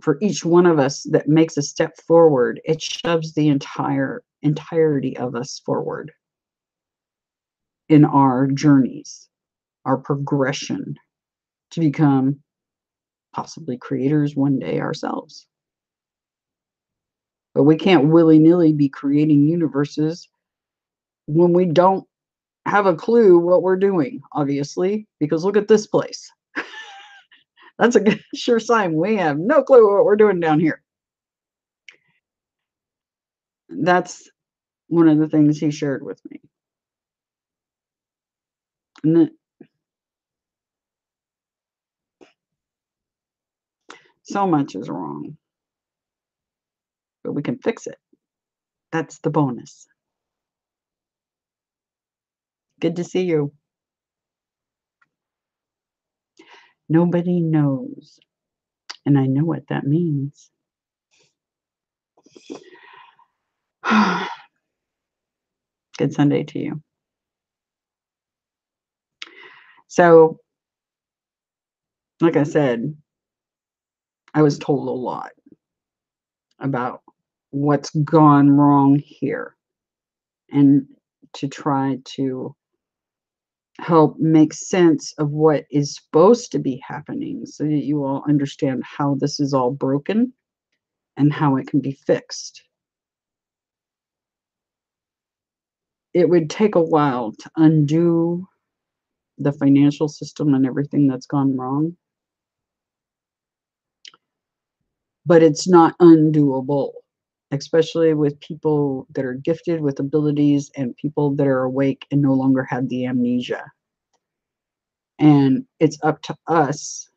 for each one of us that makes a step forward, it shoves the entirety of us forward in our journeys, our progression to become possibly creators one day ourselves. But we can't willy-nilly be creating universes when we don't have a clue what we're doing, obviously, because look at this place. That's a good, sure sign we have no clue what we're doing down here. That's one of the things he shared with me. And so much is wrong, but we can fix it. That's the bonus. Good to see you. Nobody knows, and I know what that means. Good Sunday to you. So, like I said, I was told a lot about what's gone wrong here, and to try to help make sense of what is supposed to be happening so that you all understand how this is all broken and how it can be fixed. It would take a while to undo the financial system and everything that's gone wrong, but it's not undoable, especially with people that are gifted with abilities and people that are awake and no longer have the amnesia. And it's up to us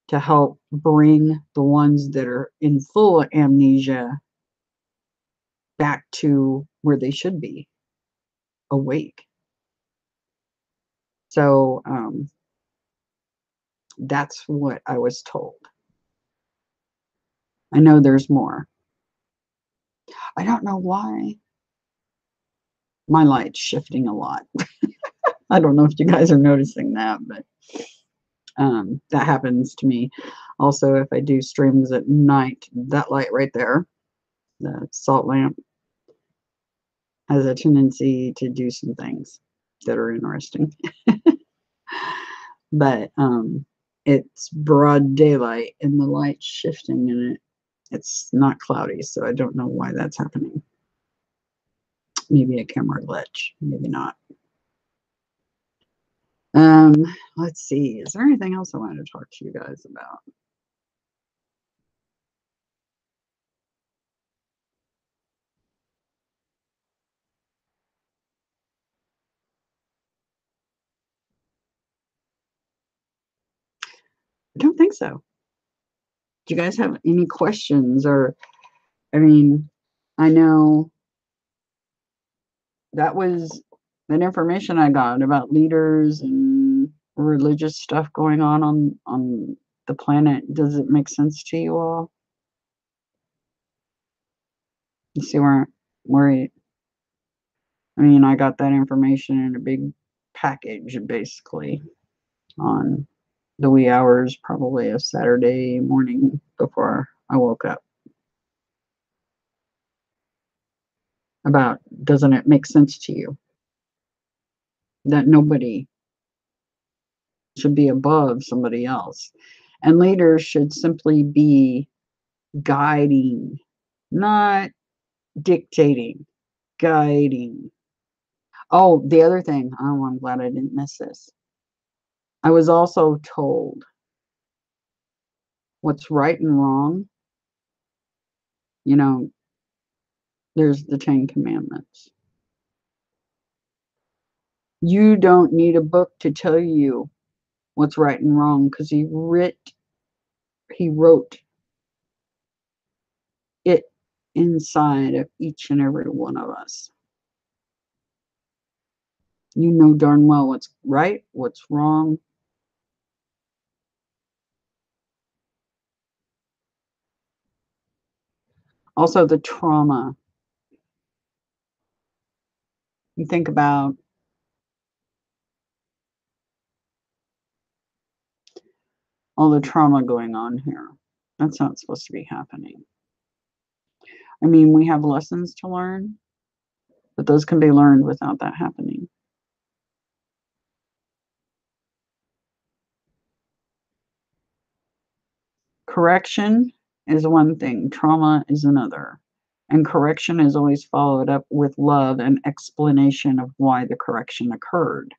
to help bring the ones that are in full amnesia back to where they should be, awake. So that's what I was told. I know there's more. I don't know why my light's shifting a lot. I don't know if you guys are noticing that, but that happens to me. Also, if I do streams at night, that light right there, the salt lamp, has a tendency to do some things that are interesting. But it's broad daylight and the light's shifting and it's not cloudy, so I don't know why that's happening. Maybe a camera glitch, maybe not. Let's see, is there anything else I wanted to talk to you guys about? I don't think so. Do you guys have any questions? Or, I mean, I know that was that information I got about leaders and religious stuff going on the planet. Does it make sense to you all? You see I mean, I got that information in a big package, basically, on the wee hours, probably of Saturday morning before I woke up. About, doesn't it make sense to you that nobody should be above somebody else? And leaders should simply be guiding, not dictating, guiding. Oh, the other thing, oh, I'm glad I didn't miss this. I was also told what's right and wrong. You know, there's the 10 Commandments. You don't need a book to tell you what's right and wrong, because he wrote it inside of each and every one of us. You know darn well what's right, what's wrong. Also, the trauma. You think about all the trauma going on here. That's not supposed to be happening. I mean, we have lessons to learn, but those can be learned without that happening. Correction is one thing, trauma is another. And correction is always followed up with love and explanation of why the correction occurred.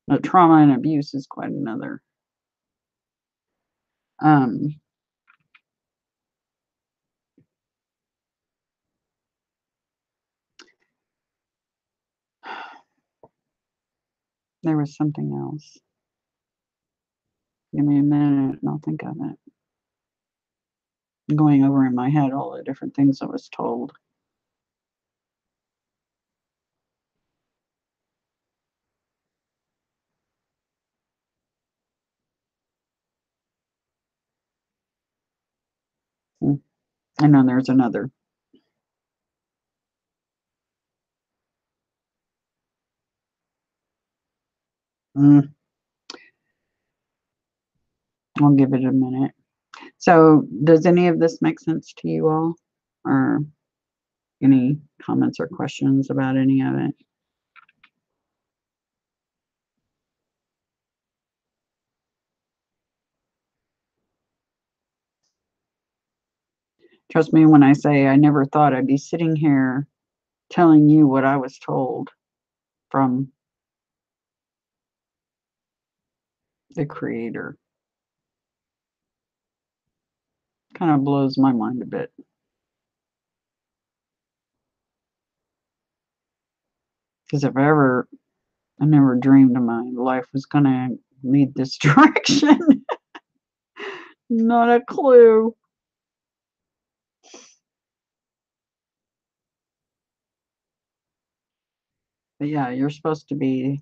But trauma and abuse is quite another. Um, there was something else. Give me a minute and I'll think of it. I'm going over in my head all the different things I was told. Mm, I know there's another. Mm, I'll give it a minute. So, does any of this make sense to you all? Or any comments or questions about any of it? Trust me when I say I never thought I'd be sitting here telling you what I was told from the creator. Kind of blows my mind a bit. Because I never dreamed my life was going to lead this direction. Not a clue. But yeah, you're supposed to be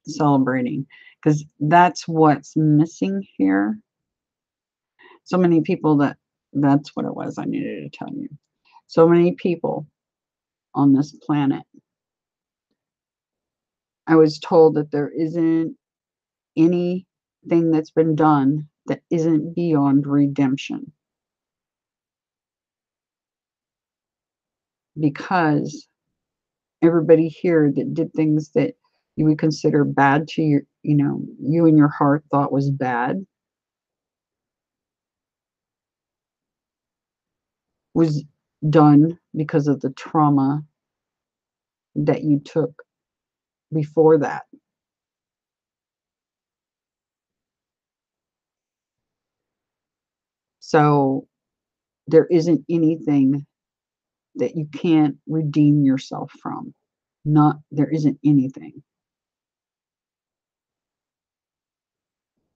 celebrating because that's what's missing here. So many people that's what it was I needed to tell you. So many people on this planet. I was told that there isn't anything that's been done that isn't beyond redemption because everybody here that did things that you would consider bad to your, you in your heart thought was bad was done because of the trauma that you took before that. So there isn't anything that you can't redeem yourself from. Not there isn't anything.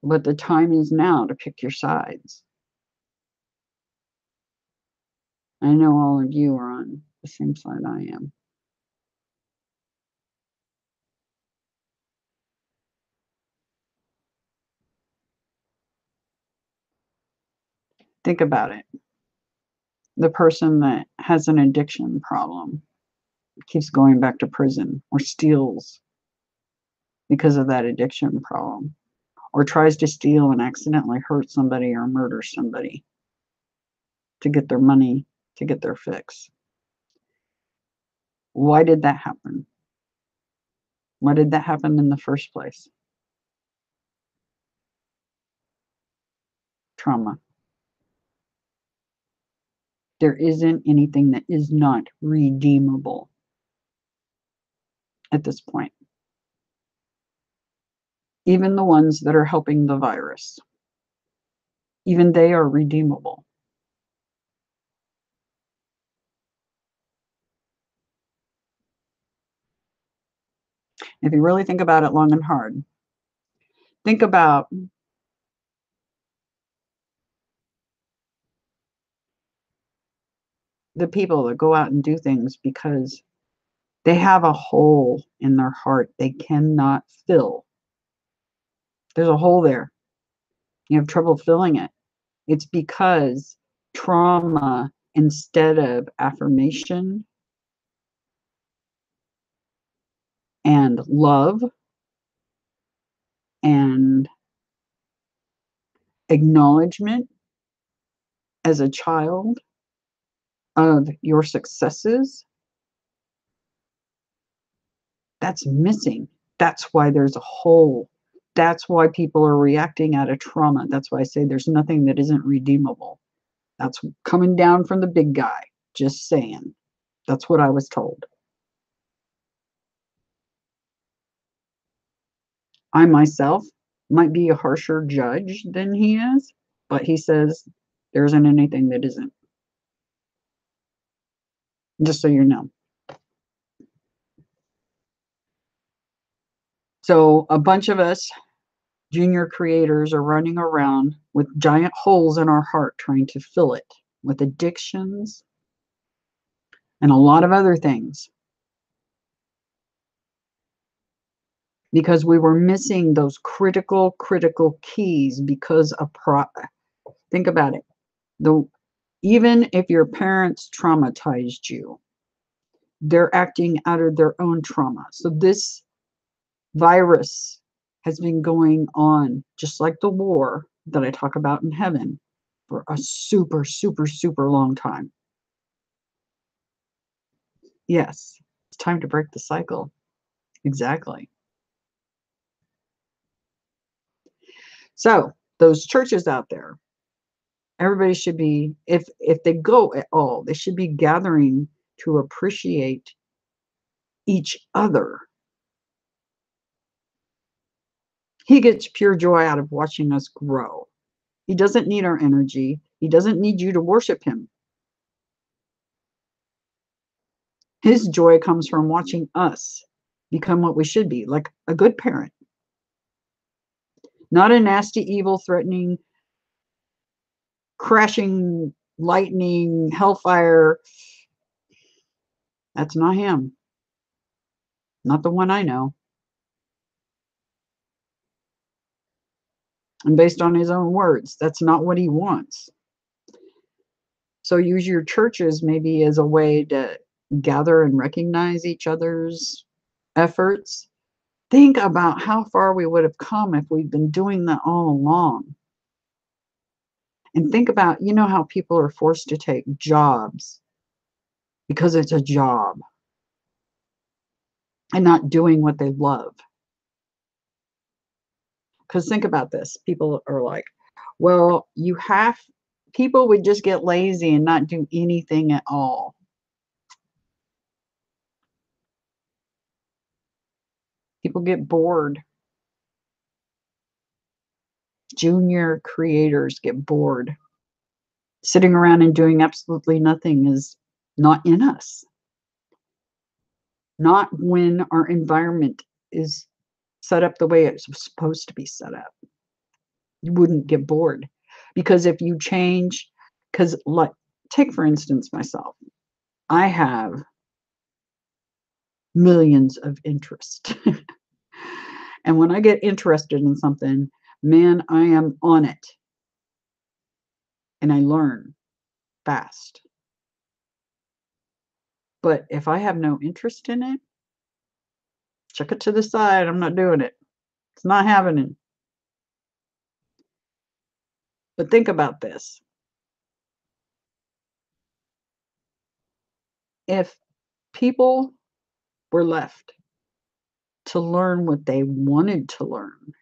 But the time is now to pick your sides. I know all of you are on the same side I am. Think about it. The person that has an addiction problem keeps going back to prison or steals because of that addiction problem or tries to steal and accidentally hurt somebody or murder somebody to get their money, to get their fix. Why did that happen? Why did that happen in the first place? Trauma. There isn't anything that is not redeemable at this point. Even the ones that are helping the virus, even they are redeemable. If you really think about it long and hard, think about the people that go out and do things because they have a hole in their heart they cannot fill. There's a hole there. You have trouble filling it. It's because trauma, instead of affirmation and love and acknowledgement as a child of your successes, that's missing. That's why there's a hole. That's why people are reacting out of trauma. That's why I say there's nothing that isn't redeemable. That's coming down from the big guy. Just saying. That's what I was told. I myself might be a harsher judge than he is, but he says there isn't anything that isn't. Just so you know. So a bunch of us junior creators are running around with giant holes in our heart trying to fill it with addictions and a lot of other things because we were missing those critical keys because of think about it. Even if your parents traumatized you, they're acting out of their own trauma. So this virus has been going on, just like the war that I talk about in heaven, for a super long time. Yes, it's time to break the cycle. Exactly. So those churches out there, everybody should be, if they go at all, they should be gathering to appreciate each other. He gets pure joy out of watching us grow. He doesn't need our energy. He doesn't need you to worship him. His joy comes from watching us become what we should be, like a good parent. Not a nasty, evil, threatening, crashing, lightning, hellfire. That's not him. Not the one I know. And based on his own words, that's not what he wants. So use your churches maybe as a way to gather and recognize each other's efforts. Think about how far we would have come if we'd been doing that all along. And think about, you know how people are forced to take jobs because it's a job and not doing what they love. Because think about this. People are like, well, people would just get lazy and not do anything at all. People get bored. Junior creators get bored. Sitting around and doing absolutely nothing is not in us. Not when our environment is set up the way it's supposed to be set up. You wouldn't get bored. Because if you change, because like, take for instance myself, I have millions of interest. And when I get interested in something, man, I am on it. And I learn fast. But if I have no interest in it, chuck it to the side. I'm not doing it. It's not happening. But think about this. If people were left to learn what they wanted to learn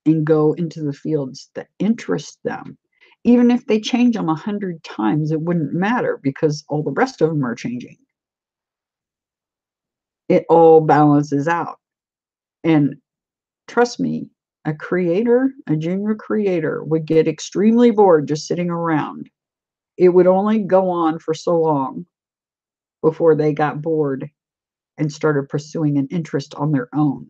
and go into the fields that interest them, even if they change them 100 times, it wouldn't matter because all the rest of them are changing. It all balances out. And trust me, a junior creator would get extremely bored just sitting around. It would only go on for so long before they got bored and started pursuing an interest on their own.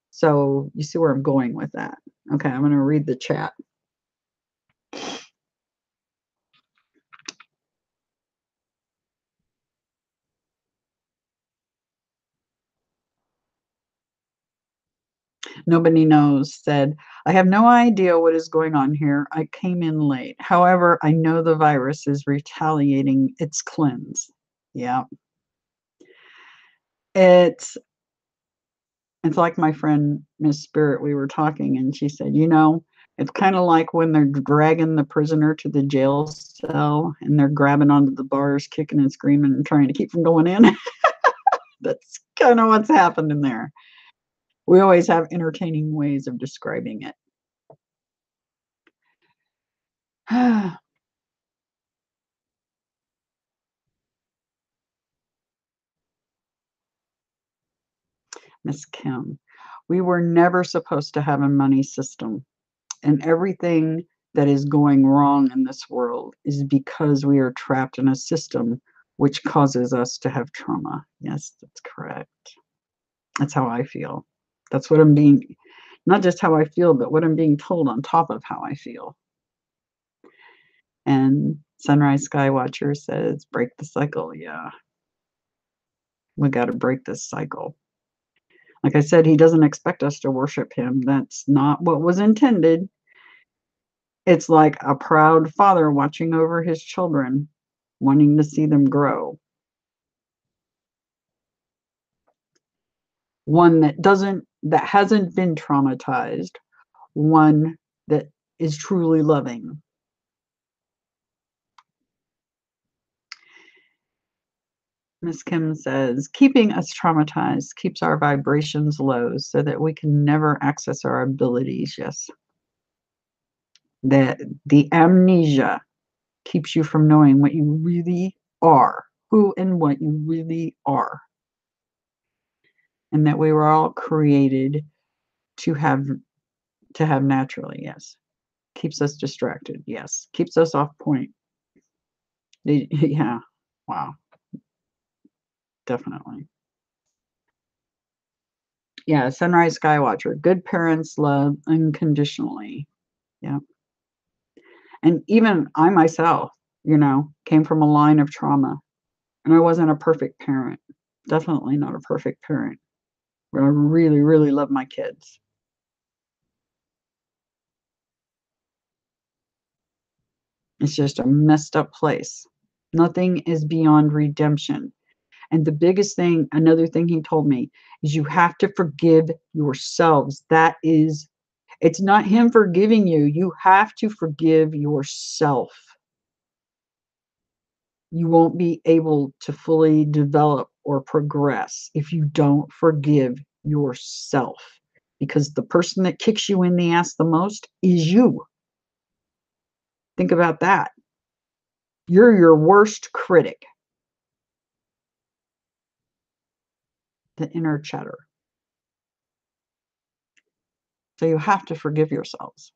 So you see where I'm going with that. Okay, I'm going to read the chat. Nobody knows said, I have no idea what is going on here. I came in late. However, I know the virus is retaliating its cleanse. Yeah. It's it's like my friend Miss Spirit, we were talking and she said, it's kind of like when they're dragging the prisoner to the jail cell and they're grabbing onto the bars, kicking and screaming and trying to keep from going in. That's kind of what's happening there. We always have entertaining ways of describing it. Miss Kim, we were never supposed to have a money system, and everything that is going wrong in this world is because we are trapped in a system which causes us to have trauma. Yes, that's correct. That's how I feel. That's what I'm being, not just how I feel, but what I'm being told on top of how I feel. And Sunrise Skywatcher says, break the cycle. Yeah, we got to break this cycle. Like I said, he doesn't expect us to worship him. That's not what was intended. It's like a proud father watching over his children, wanting to see them grow. One that hasn't been traumatized, one that is truly loving. Miss Kim says, keeping us traumatized keeps our vibrations low so that we can never access our abilities. Yes. That the amnesia keeps you from knowing what you really are, who and what you really are. And that we were all created to have naturally. Yes. Keeps us distracted. Yes. Keeps us off point. Yeah. Wow. Definitely. Yeah. Sunrise Skywatcher. Good parents love unconditionally. Yeah. And even I myself, came from a line of trauma, and I wasn't a perfect parent. Definitely not a perfect parent. But I really, really love my kids. It's just a messed up place. Nothing is beyond redemption. And the biggest thing, another thing he told me, is you have to forgive yourselves. It's not him forgiving you. You have to forgive yourself. You won't be able to fully develop or progress if you don't forgive yourself, because the person that kicks you in the ass the most is you. Think about that. You're your worst critic, the inner chatter. So you have to forgive yourselves.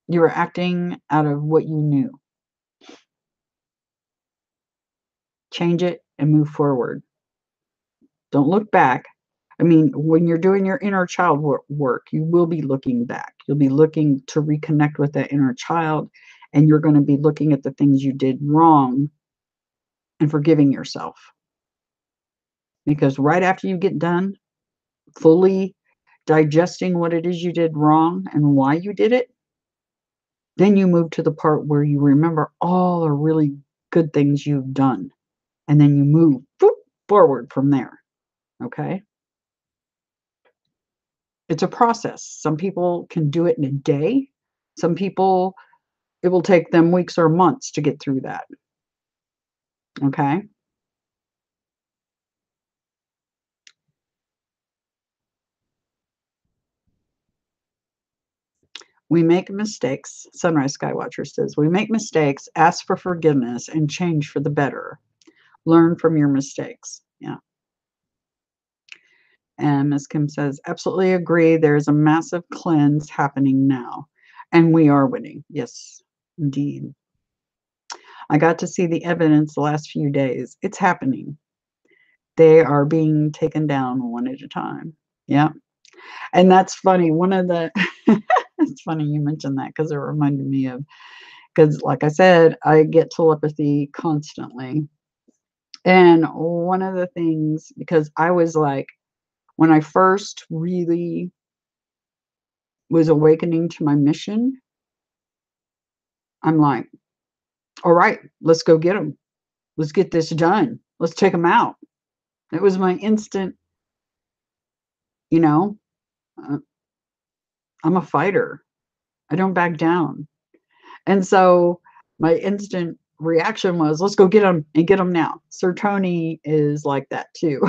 You were acting out of what you knew. Change it and move forward. Don't look back. I mean, when you're doing your inner child work, you will be looking back. You'll be looking to reconnect with that inner child, and you're going to be looking at the things you did wrong and forgiving yourself. Because right after you get done fully digesting what it is you did wrong and why you did it, then you move to the part where you remember all the really good things you've done. And then you move forward from there. Okay? It's a process. Some people can do it in a day. Some people, it will take them weeks or months to get through that. Okay? We make mistakes. Sunrise Skywatcher says, we make mistakes, ask for forgiveness, and change for the better. Learn from your mistakes. Yeah. And Ms. Kim says, absolutely agree. There's a massive cleanse happening now. And we are winning. Yes, indeed. I got to see the evidence the last few days. It's happening. They are being taken down one at a time. Yeah. And that's funny. One of the, it's funny you mentioned that because it reminded me of, because like I said, I get telepathy constantly. And one of the things, because I was like, When I first really was awakening to my mission, I'm like, all right, let's go get them. Let's get this done. Let's take them out. It was my instant, you know, uh, I'm a fighter. I don't back down. And so my instant reaction was, let's go get them and get them now. Sir Tony is like that too.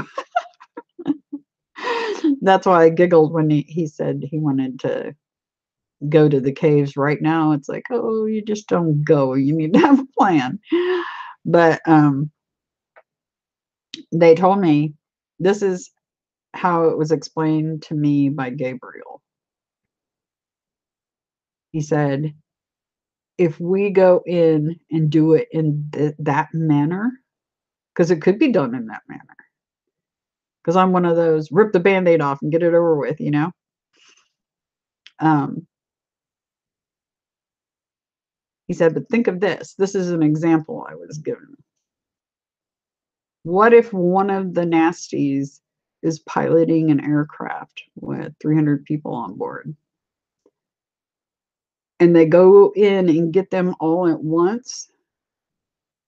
That's why I giggled when he said he wanted to go to the caves right now. It's like, oh, you just don't go. You need to have a plan. But they told me this is how it was explained to me by Gabriel. He said, if we go in and do it in that manner, because it could be done in that manner, because I'm one of those rip the band-aid off and get it over with, you know. Um, he said, but think of this. This is an example I was given. What if one of the nasties is piloting an aircraft with 300 people on board, and they go in and get them all at once,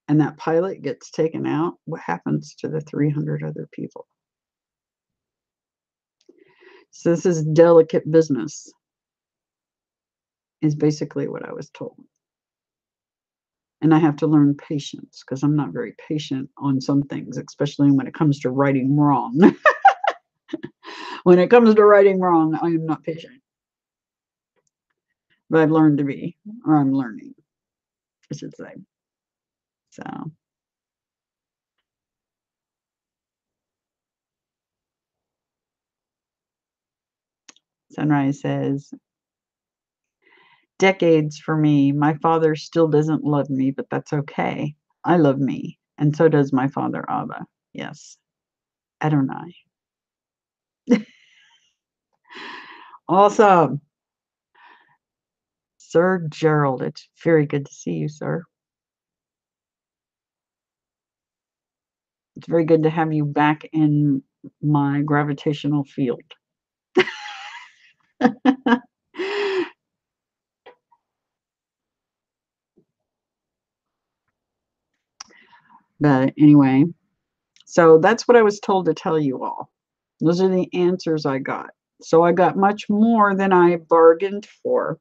and that pilot gets taken out? What happens to the 300 other people? So this is delicate business, is basically what I was told. And I have to learn patience, because I'm not very patient on some things, especially when it comes to righting wrong. When it comes to righting wrong, I am not patient. But I've learned to be, or I'm learning, I should say. So Sunrise says, decades for me. My father still doesn't love me, but that's okay. I love me, and so does my father, Abba. Yes, Adonai. Awesome. Sir Gerald, it's very good to see you, sir. It's very good to have you back in my gravitational field. But anyway, so that's what I was told to tell you all. Those are the answers I got. So I got much more than I bargained for,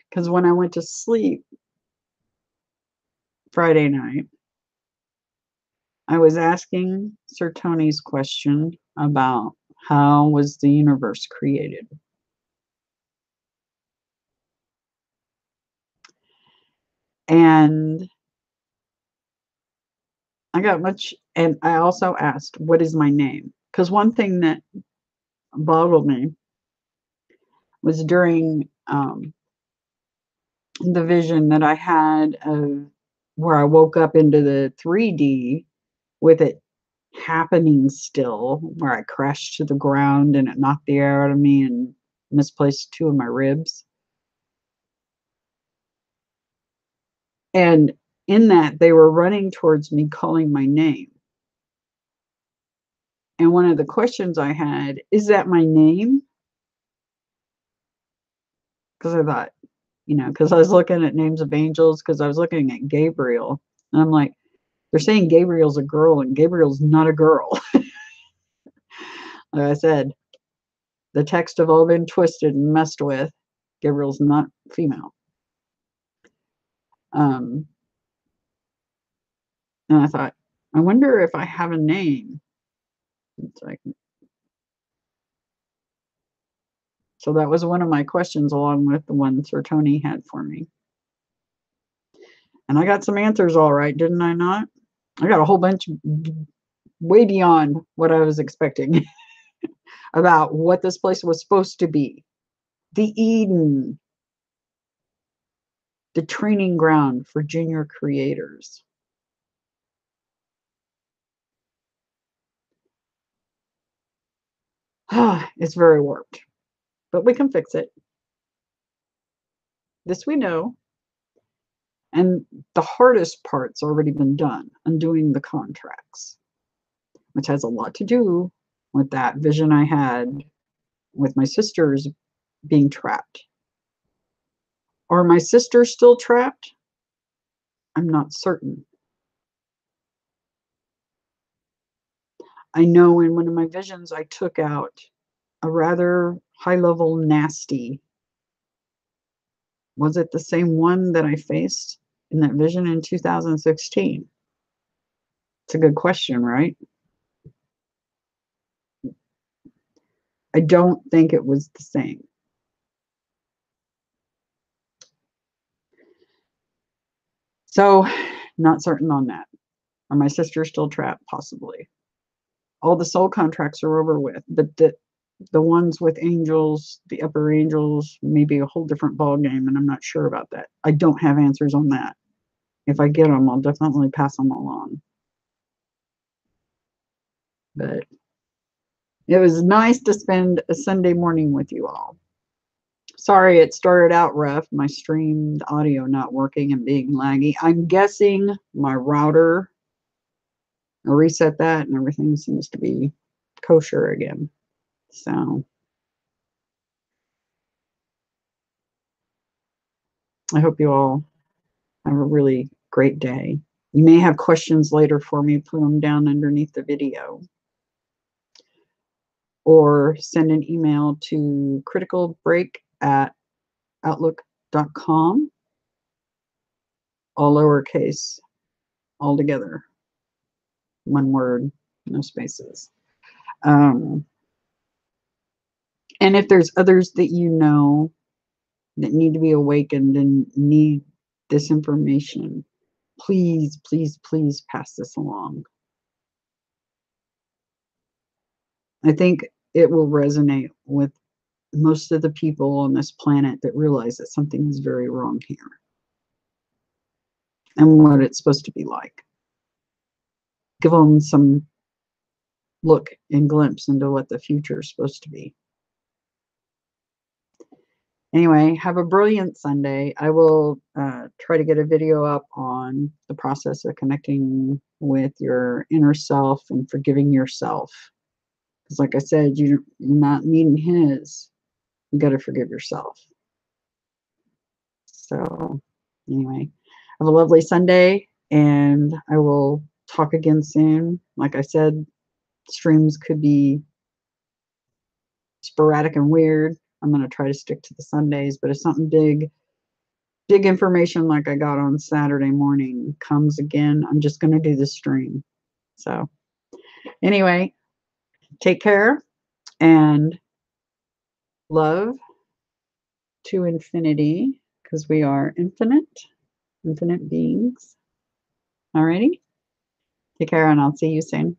because when I went to sleep Friday night, I was asking Sir Tony's question about how was the universe created. And I got much, and I also asked, what is my name? Because one thing that boggled me was during the vision that I had of where I woke up into the 3D with it happening still, where I crashed to the ground and it knocked the air out of me and misplaced two of my ribs. And in that, they were running towards me, calling my name. And one of the questions I had, is that my name? Because I thought, because I was looking at names of angels, because I was looking at Gabriel. And I'm like, they're saying Gabriel's a girl, and Gabriel's not a girl. Like I said, the text have all been twisted and messed with. Gabriel's not female. And I thought, I wonder if I have a name. So that was one of my questions, along with the one Sir Tony had for me. And I got some answers all right, didn't I not? I got a whole bunch way beyond what I was expecting about what this place was supposed to be. The Eden, the training ground for junior creators. It's very warped, but we can fix it. This we know. And the hardest part's already been done, undoing the contracts, which has a lot to do with that vision I had with my sisters being trapped. Are my sisters still trapped? I'm not certain. I know in one of my visions I took out a rather high-level nasty. Was it the same one that I faced in that vision in 2016? It's a good question, right? I don't think it was the same. So, not certain on that. Are my sisters still trapped? Possibly. All the soul contracts are over with, but the ones with angels, the upper angels, maybe a whole different ball game, and I'm not sure about that. I don't have answers on that. If I get them, I'll definitely pass them along. But it was nice to spend a Sunday morning with you all. Sorry it started out rough, my stream, the audio not working and being laggy. I'm guessing my router, I reset that and everything seems to be kosher again. So I hope you all have a really great day. You may have questions later for me, put them down underneath the video. Or send an email to criticalbreak@outlook.com, all lowercase, all together, one word, no spaces. And if there's others that you know that need to be awakened and need this information, please, please, please pass this along. I think it will resonate with most of the people on this planet that realize that something is very wrong here and what it's supposed to be like. Give them some look and glimpse into what the future is supposed to be. Anyway, have a brilliant Sunday. I will try to get a video up on the process of connecting with your inner self and forgiving yourself. Because like I said, you're not needing his. You got to forgive yourself. So anyway, have a lovely Sunday, and I will talk again soon. Like I said, streams could be sporadic and weird. I'm going to try to stick to the Sundays, but if something big information like I got on Saturday morning comes again, I'm just going to do the stream. So anyway, take care and love to infinity, because we are infinite beings. Alrighty? Take care, and I'll see you soon.